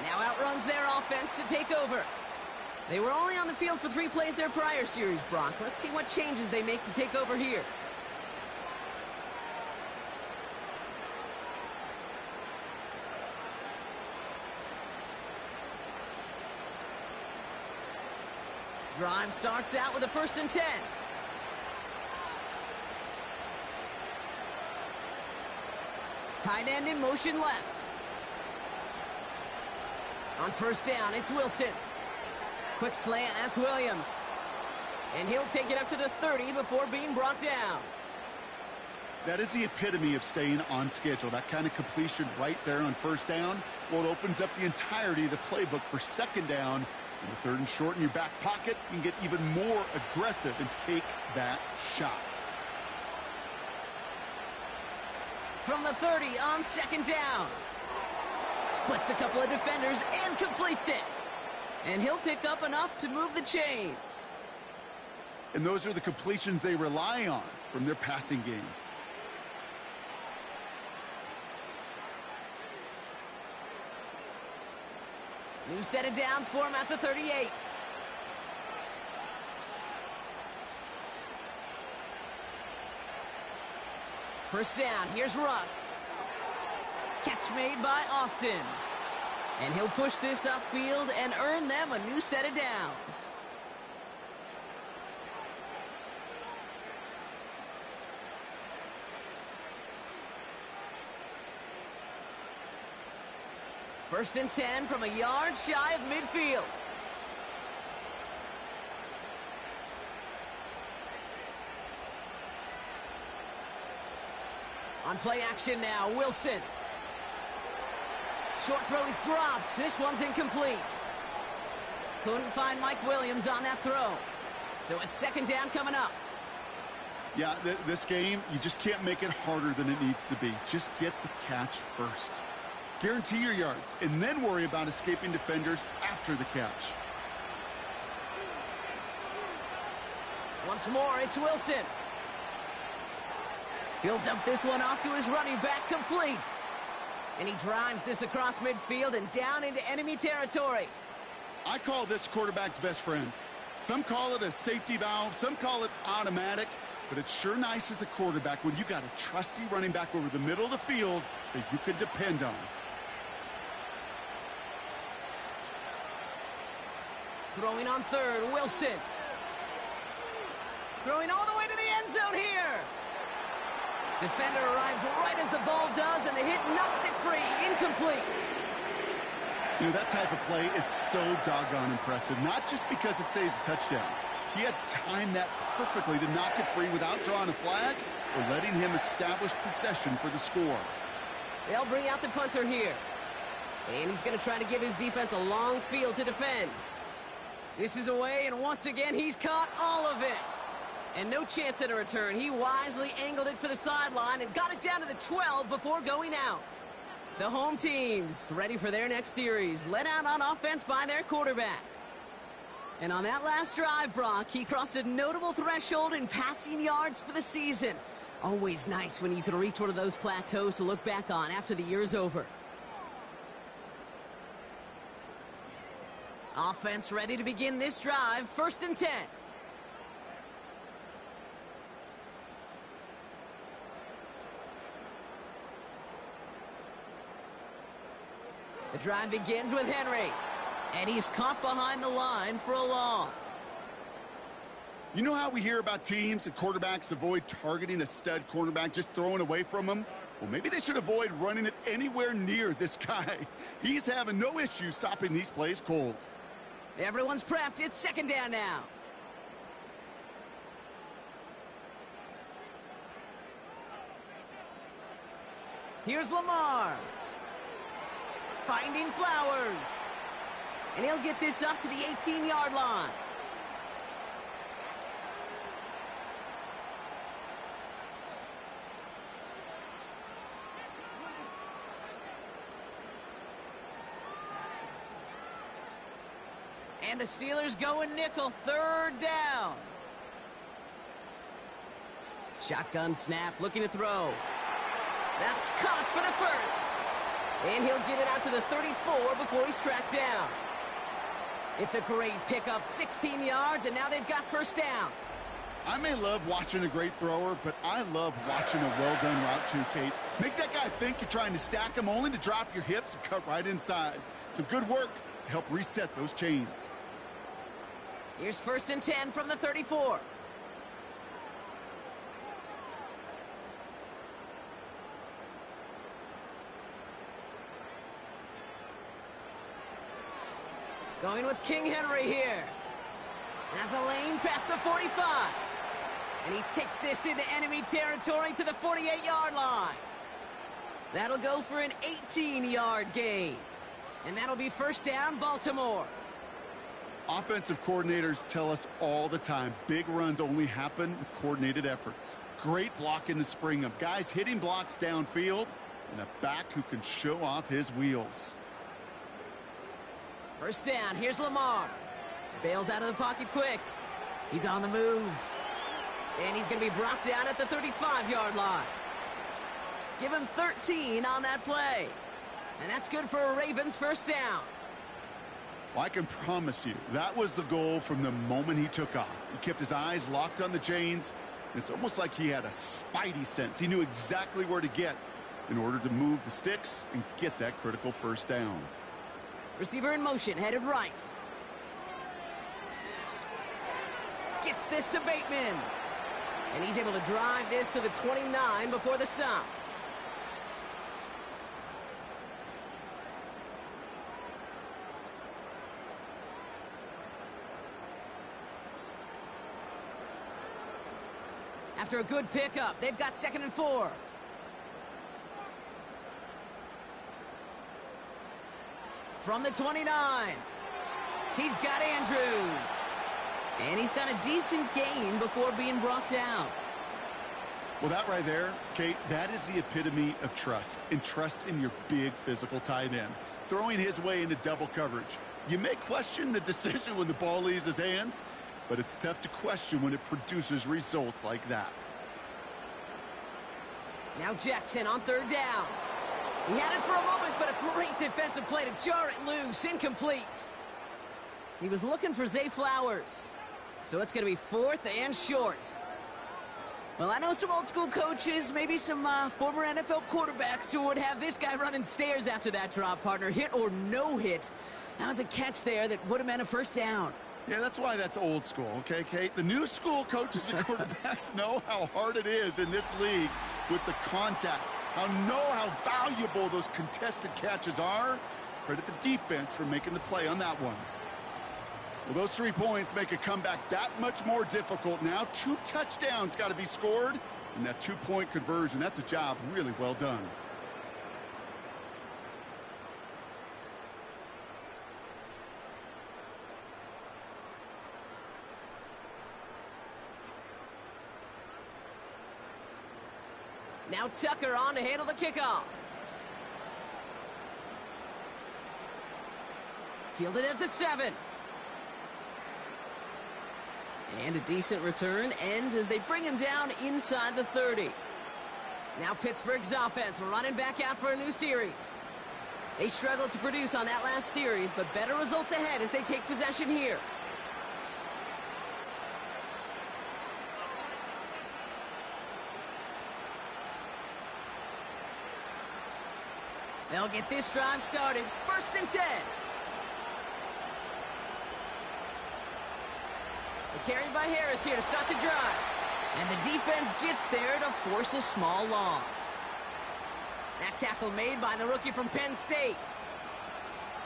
Now outruns their offense to take over. They were only on the field for 3 plays their prior series, Brock. Let's see what changes they make to take over here. Drive starts out with a 1st and 10. Tight end in motion left. On 1st down, it's Wilson. Quick slant, that's Williams. And he'll take it up to the 30 before being brought down. That is the epitome of staying on schedule. That kind of completion right there on 1st down. Well, it opens up the entirety of the playbook for 2nd down. In the 3rd and short in your back pocket, you can get even more aggressive and take that shot. From the 30 on 2nd down. Splits a couple of defenders and completes it. And he'll pick up enough to move the chains. And those are the completions they rely on from their passing game. New set of downs for him at the 38. First down, here's Russ. Catch made by Austin. And he'll push this upfield and earn them a new set of downs. First and 10 from a yard shy of midfield. On play action now, Wilson. Short throw is dropped. This one's incomplete. Couldn't find Mike Williams on that throw. So it's second down coming up. Yeah, this game, you just can't make it harder than it needs to be. Just get the catch first. Guarantee your yards, and then worry about escaping defenders after the catch. Once more, it's Wilson. He'll dump this one off to his running back, complete. And he drives this across midfield and down into enemy territory. I call this quarterback's best friend. Some call it a safety valve, some call it automatic, but it's sure nice as a quarterback when you got a trusty running back over the middle of the field that you can depend on. Throwing on third, Wilson. Throwing all the way to the end zone here. Defender arrives right as the ball does, and the hit knocks it free. Incomplete. You know, that type of play is so doggone impressive, not just because it saves a touchdown. He had timed that perfectly to knock it free without drawing a flag or letting him establish possession for the score. They'll bring out the punter here. And he's going to try to give his defense a long field to defend. This is away, and once again, he's caught all of it. And no chance at a return. He wisely angled it for the sideline and got it down to the 12 before going out. The home team's ready for their next series, led out on offense by their quarterback. And on that last drive, Brock, he crossed a notable threshold in passing yards for the season. Always nice when you can reach one of those plateaus to look back on after the year's over. Offense ready to begin this drive, first and 10. The drive begins with Henry, and he's caught behind the line for a loss. You know how we hear about teams and quarterbacks avoid targeting a stud cornerback, just throwing away from him? Well, maybe they should avoid running it anywhere near this guy. He's having no issue stopping these plays cold. Everyone's prepped. It's second down now. Here's Lamar. Finding Flowers. And he'll get this up to the 18-yard line. And the Steelers going nickel, third down. Shotgun snap, looking to throw. That's caught for the first. And he'll get it out to the 34 before he's tracked down. It's a great pickup, 16 yards, and now they've got first down. I may love watching a great thrower, but I love watching a well-done route too, Kate. Make that guy think you're trying to stack him only to drop your hips and cut right inside. Some good work to help reset those chains. Here's first and 10 from the 34. Going with King Henry here. Has a lane past the 45. And he takes this into enemy territory to the 48-yard line. That'll go for an 18-yard gain. And that'll be first down, Baltimore. Offensive coordinators tell us all the time, big runs only happen with coordinated efforts. Great block in the spring of guys hitting blocks downfield and a back who can show off his wheels. First down, here's Lamar. Bails out of the pocket quick. He's on the move. And he's going to be brought down at the 35-yard line. Give him 13 on that play. And that's good for a Ravens first down. Well, I can promise you, that was the goal from the moment he took off. He kept his eyes locked on the chains, and it's almost like he had a spidey sense. He knew exactly where to get in order to move the sticks and get that critical first down. Receiver in motion, headed right. Gets this to Bateman. And he's able to drive this to the 29 before the stop. After a good pickup, they've got 2nd and 4. From the 29, he's got Andrews. And he's got a decent gain before being brought down. Well, that right there, Kate, that is the epitome of trust. And trust in your big physical tight end. Throwing his way into double coverage. You may question the decision when the ball leaves his hands, but it's tough to question when it produces results like that. Now Jackson on 3rd down. He had it for a moment, but a great defensive play to jar it loose. Incomplete. He was looking for Zay Flowers. So it's going to be 4th and short. Well, I know some old school coaches, maybe some former NFL quarterbacks who would have this guy running stairs after that drop, partner. Hit or no hit. That was a catch there that would have meant a 1st down. Yeah, that's why that's old school, okay, Kate? The new school coaches and quarterbacks know how hard it is in this league with the contact. How valuable those contested catches are. Credit the defense for making the play on that one. Well, those 3 points make a comeback that much more difficult now. 2 touchdowns got to be scored, and that 2-point conversion, that's a job really well done. Now Tucker on to handle the kickoff. Fielded at the 7. And a decent return ends as they bring him down inside the 30. Now Pittsburgh's offense running back out for a new series. They struggled to produce on that last series, but better results ahead as they take possession here. They'll get this drive started. 1st and 10. Carried by Harris here to start the drive. And the defense gets there to force a small loss. That tackle made by the rookie from Penn State.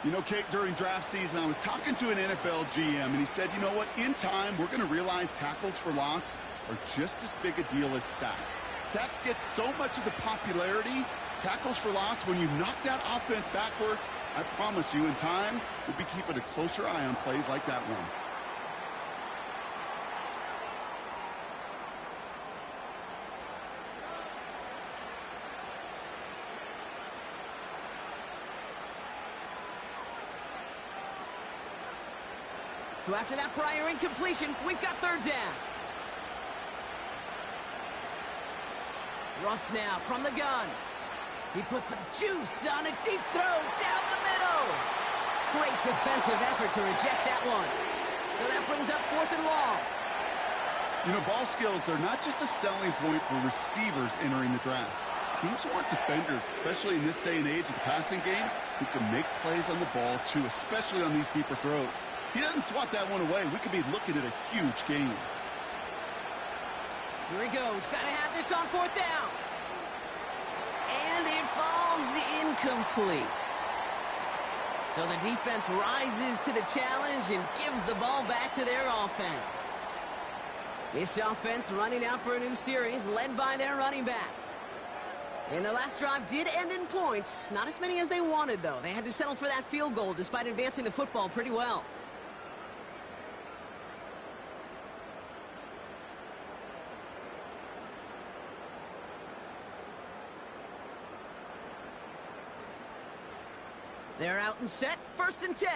You know, Kate, during draft season, I was talking to an NFL GM, and he said, you know what, in time, we're going to realize tackles for loss are just as big a deal as sacks. Sacks get so much of the popularity. Tackles for loss, when you knock that offense backwards, I promise you, in time, we'll be keeping a closer eye on plays like that one. So after that prior incompletion, we've got 3rd down. Russ now from the gun. He puts some juice on a deep throw down the middle. Great defensive effort to reject that one. So that brings up 4th and long. You know, ball skills, they're not just a selling point for receivers entering the draft. Teams want defenders, especially in this day and age of the passing game, who can make plays on the ball, too, especially on these deeper throws. He doesn't swat that one away. We could be looking at a huge game. Here he goes. Got to have this on 4th down. And it falls incomplete. So the defense rises to the challenge and gives the ball back to their offense. This offense running out for a new series, led by their running back. And their last drive did end in points. Not as many as they wanted, though. They had to settle for that field goal despite advancing the football pretty well. They're out and set. 1st and 10.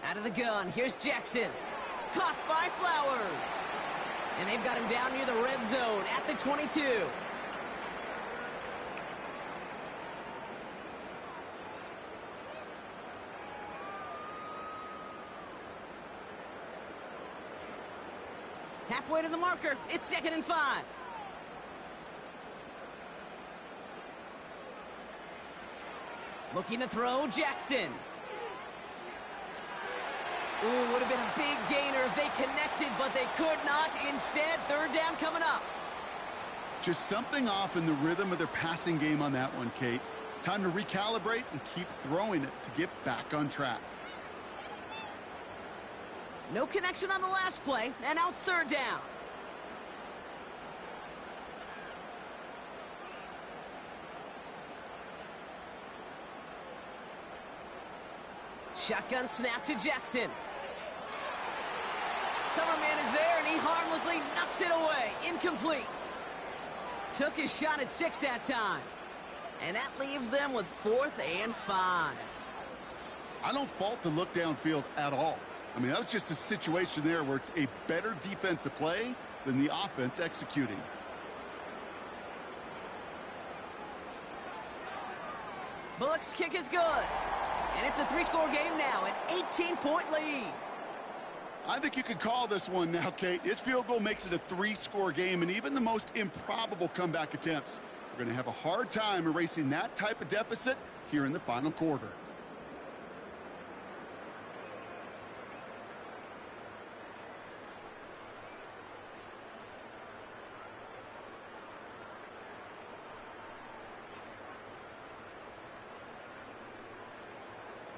Out of the gun. Here's Jackson. Caught by Flowers. And they've got him down near the red zone at the 22. Halfway to the marker. It's 2nd and 5. Looking to throw, Jackson. Ooh, would have been a big gainer if they connected, but they could not. Instead, third down coming up. Just something off in the rhythm of their passing game on that one, Kate. Time to recalibrate and keep throwing it to get back on track. No connection on the last play, and now it's third down. Shotgun snap to Jackson. Cover man is there, and he harmlessly knocks it away. Incomplete. Took his shot at 6 that time. And that leaves them with 4th and 5. I don't fault the look downfield at all. I mean, that was just a situation there where it's a better defensive play than the offense executing. Bullock's kick is good. And it's a 3-score game now, an 18-point lead. I think you could call this one now, Kate. This field goal makes it a 3-score game, and even the most improbable comeback attempts are going to have a hard time erasing that type of deficit here in the final quarter.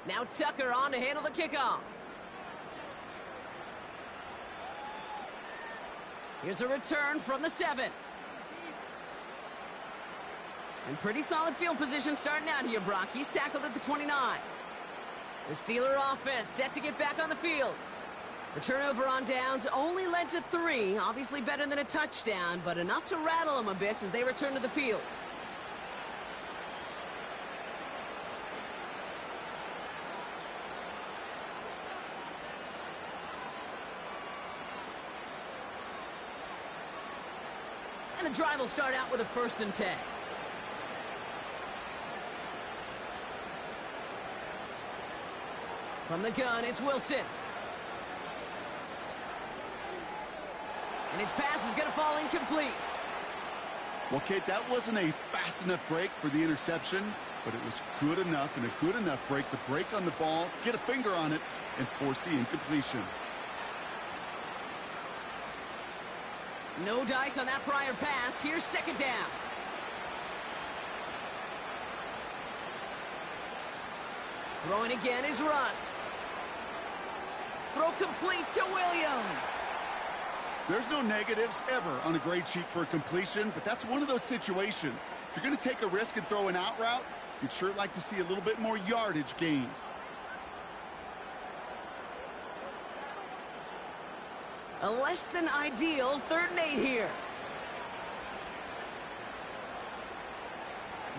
Now Tucker on to handle the kickoff. Here's a return from the 7. And pretty solid field position starting out here, Brock. He's tackled at the 29. The Steeler offense set to get back on the field. The turnover on downs only led to 3. Obviously better than a touchdown, but enough to rattle them a bit as they return to the field. And the drive will start out with a 1st and 10. From the gun, it's Wilson. And his pass is going to fall incomplete. Well, Kate, that wasn't a fast enough break for the interception, but it was good enough and a good enough break to break on the ball, get a finger on it, and force the incompletion. No dice on that prior pass. Here's 2nd down. Throwing again is Russ. Throw complete to Williams. There's no negatives ever on a grade sheet for a completion, but that's one of those situations. If you're going to take a risk and throw an out route, you'd sure like to see a little bit more yardage gained. A less than ideal 3rd and 8 here.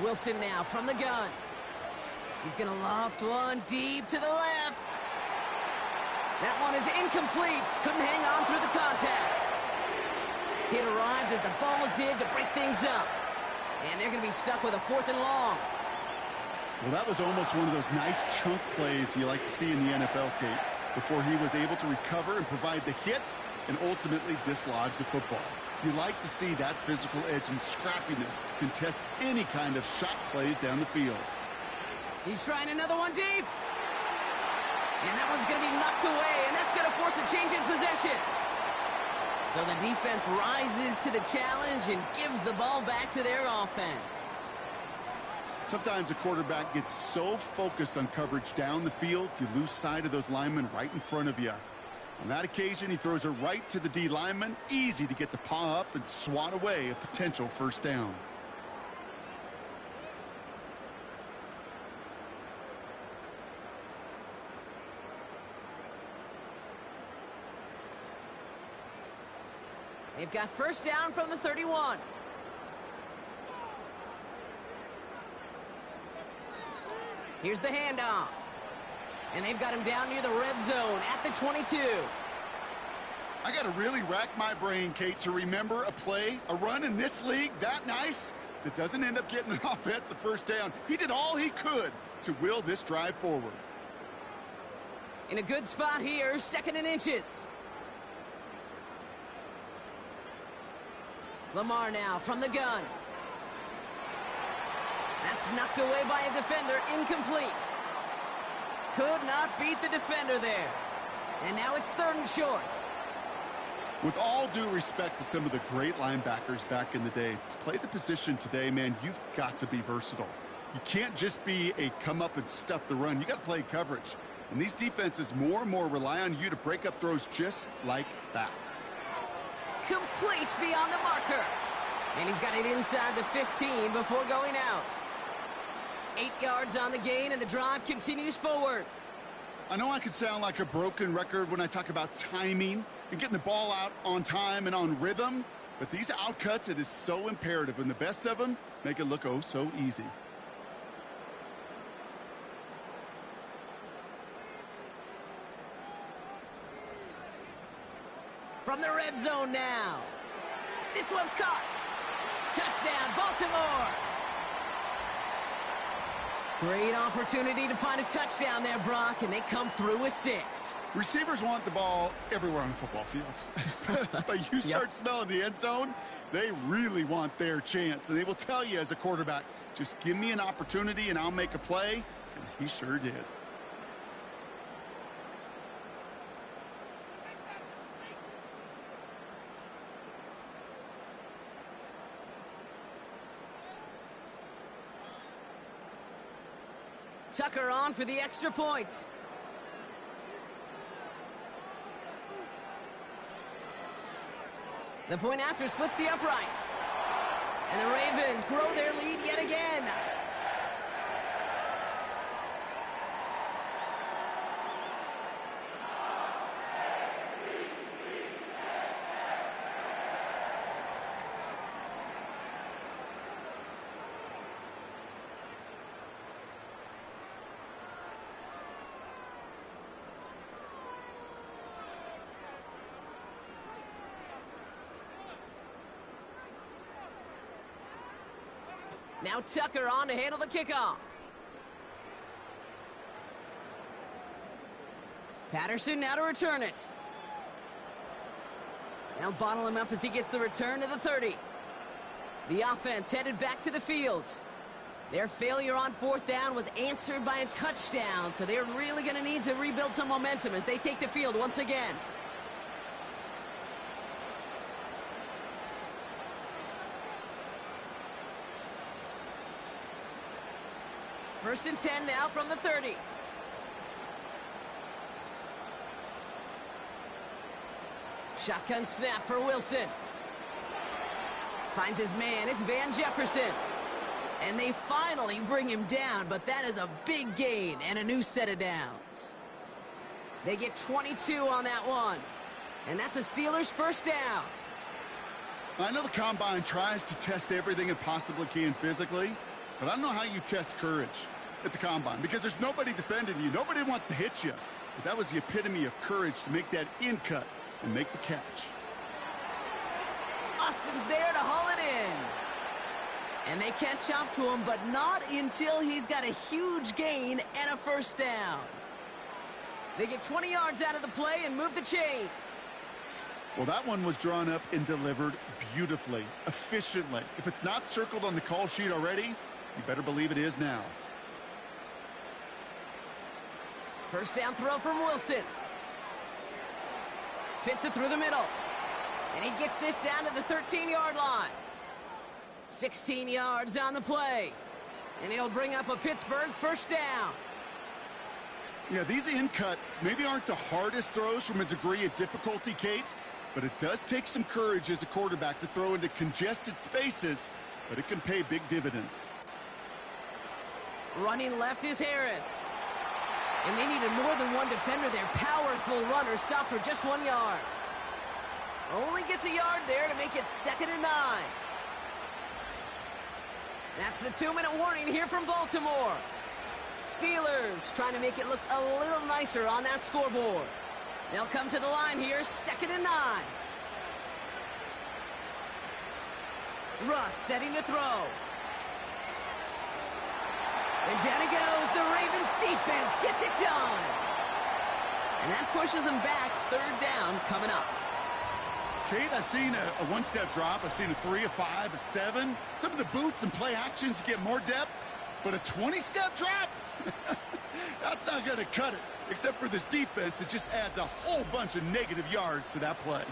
Wilson now from the gun. He's going to loft one deep to the left. That one is incomplete. Couldn't hang on through the contact. It arrived as the ball did to break things up. And they're going to be stuck with a 4th and long. Well, that was almost one of those nice chunk plays you like to see in the NFL, Kate, before he was able to recover and provide the hit and ultimately dislodge the football. You like to see that physical edge and scrappiness to contest any kind of shot plays down the field. He's trying another one deep. And that one's going to be knocked away, and that's going to force a change in possession. So the defense rises to the challenge and gives the ball back to their offense. Sometimes a quarterback gets so focused on coverage down the field, you lose sight of those linemen right in front of you. On that occasion, he throws it right to the D lineman. Easy to get the paw up and swat away a potential 1st down. They've got 1st down from the 31. Here's the handoff. And they've got him down near the red zone at the 22. I got to really rack my brain, Kate, to remember a play, a run in this league that nice that doesn't end up getting an offensive 1st down. He did all he could to will this drive forward. In a good spot here, 2nd and inches. Lamar now from the gun. That's knocked away by a defender, incomplete. Could not beat the defender there. And now it's 3rd and short. With all due respect to some of the great linebackers back in the day, to play the position today, man, you've got to be versatile. You can't just be a come up and stuff the run. You got to play coverage. And these defenses more and more rely on you to break up throws just like that. Complete beyond the marker. And he's got it inside the 15 before going out. 8 yards on the gain, and the drive continues forward. I know I could sound like a broken record when I talk about timing and getting the ball out on time and on rhythm, but these outcuts, it is so imperative, and the best of them make it look oh so easy. From the red zone now. This one's caught. Touchdown, Baltimore. Great opportunity to find a touchdown there, Brock, and they come through with 6. Receivers want the ball everywhere on the football field. But you start smelling the end zone, they really want their chance. And they will tell you as a quarterback, just give me an opportunity and I'll make a play. And he sure did. Tucker on for the extra point. The point after splits the uprights. And the Ravens grow their lead yet again. Now Tucker on to handle the kickoff. Patterson now to return it. They'll bottle him up as he gets the return to the 30. The offense headed back to the field. Their failure on 4th down was answered by a touchdown, so they're really going to need to rebuild some momentum as they take the field once again. First and 10 now from the 30. Shotgun snap for Wilson. Finds his man. It's Van Jefferson. And they finally bring him down, but that is a big gain and a new set of downs. They get 22 on that one. And that's a Steelers first down. I know the Combine tries to test everything it possibly can physically, but I don't know how you test courage at the Combine, because there's nobody defending you. Nobody wants to hit you. But that was the epitome of courage to make that in cut and make the catch. Austin's there to haul it in. And they catch up to him, but not until he's got a huge gain and a first down. They get 20 yards out of the play and move the chains. Well, that one was drawn up and delivered beautifully, efficiently. If it's not circled on the call sheet already, you better believe it is now. First down throw from Wilson. Fits it through the middle. And he gets this down to the 13-yard line. 16 yards on the play. And he'll bring up a Pittsburgh first down. Yeah, these in cuts maybe aren't the hardest throws from a degree of difficulty, Kate, but it does take some courage as a quarterback to throw into congested spaces, but it can pay big dividends. Running left is Harris. And they needed more than one defender there. Powerful runner stopped for just 1 yard. Only gets a yard there to make it 2nd and 9. That's the 2-minute warning here from Baltimore. Steelers trying to make it look a little nicer on that scoreboard. They'll come to the line here, 2nd and 9. Russ setting to throw. And down he goes. The Ravens defense gets it done. And that pushes them back. 3rd down coming up. Kate, I've seen a one-step drop. I've seen a 3, a 5, a 7. Some of the boots and play actions get more depth. But a 20-step drop? That's not going to cut it. Except for this defense, it just adds a whole bunch of negative yards to that play.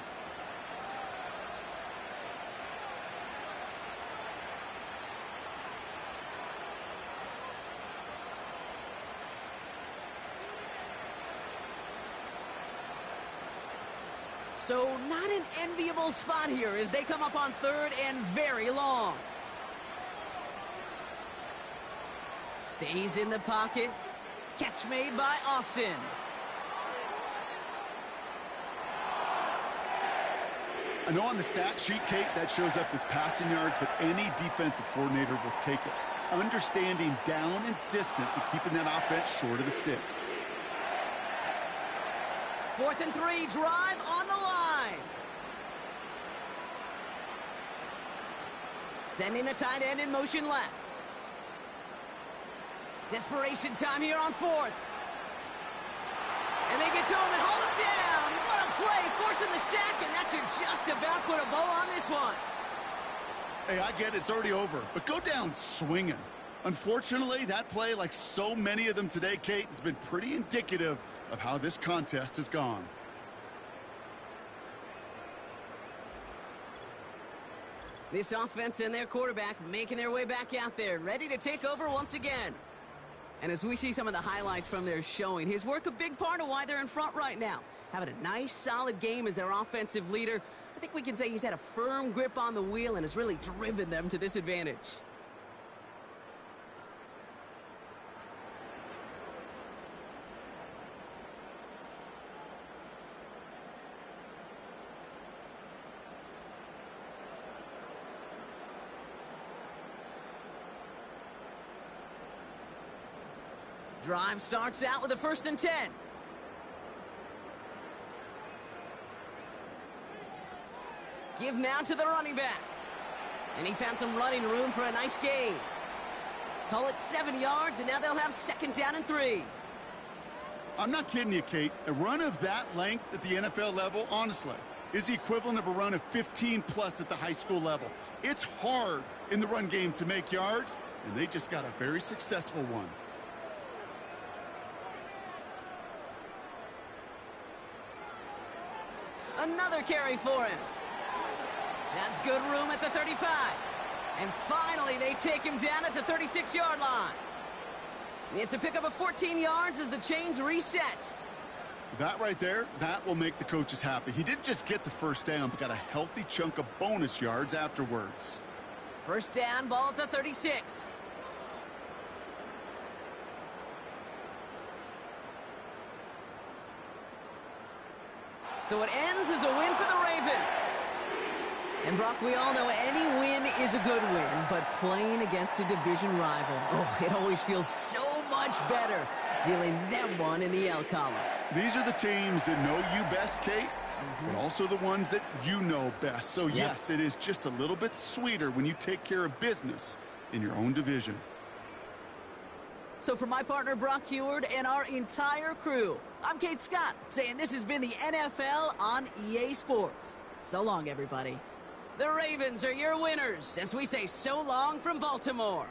So not an enviable spot here as they come up on third and very long. Stays in the pocket. Catch made by Austin. I know on the stat sheet, Kate, that shows up as passing yards, but any defensive coordinator will take it. Understanding down and distance and keeping that offense short of the sticks. 4th and 3, drive on the line. Sending the tight end in motion left. Desperation time here on 4th. And they get to him and hold him down. What a play, forcing the sack, and that should just about put a bow on this one. Hey, I get it, it's already over, but go down swinging. Unfortunately, that play, like so many of them today, Kate, has been pretty indicative of how this contest has gone. This offense and their quarterback making their way back out there, ready to take over once again. And as we see some of the highlights from their showing, his work a big part of why they're in front right now. Having a nice, solid game as their offensive leader. I think we can say he's had a firm grip on the wheel and has really driven them to this advantage. Drive starts out with a 1st and 10. Give now to the running back. And he found some running room for a nice gain. Call it 7 yards, and now they'll have 2nd down and 3. I'm not kidding you, Kate. A run of that length at the NFL level, honestly, is the equivalent of a run of 15+ at the high school level. It's hard in the run game to make yards, and they just got a very successful one. Another carry for him. That's good room at the 35. And finally, they take him down at the 36-yard line. It's a pickup of 14 yards as the chains reset. That right there, that will make the coaches happy. He didn't just get the 1st down, but got a healthy chunk of bonus yards afterwards. 1st down, ball at the 36. So it ends as a win for the Ravens. And Brock, we all know any win is a good win, but playing against a division rival, oh, it always feels so much better dealing them one in the L column. These are the teams that know you best, Kate, but also the ones that you know best. So yes, it is just a little bit sweeter when you take care of business in your own division. So for my partner, Brock Heward, and our entire crew, I'm Kate Scott, saying this has been the NFL on EA Sports. So long, everybody. The Ravens are your winners as we say so long from Baltimore.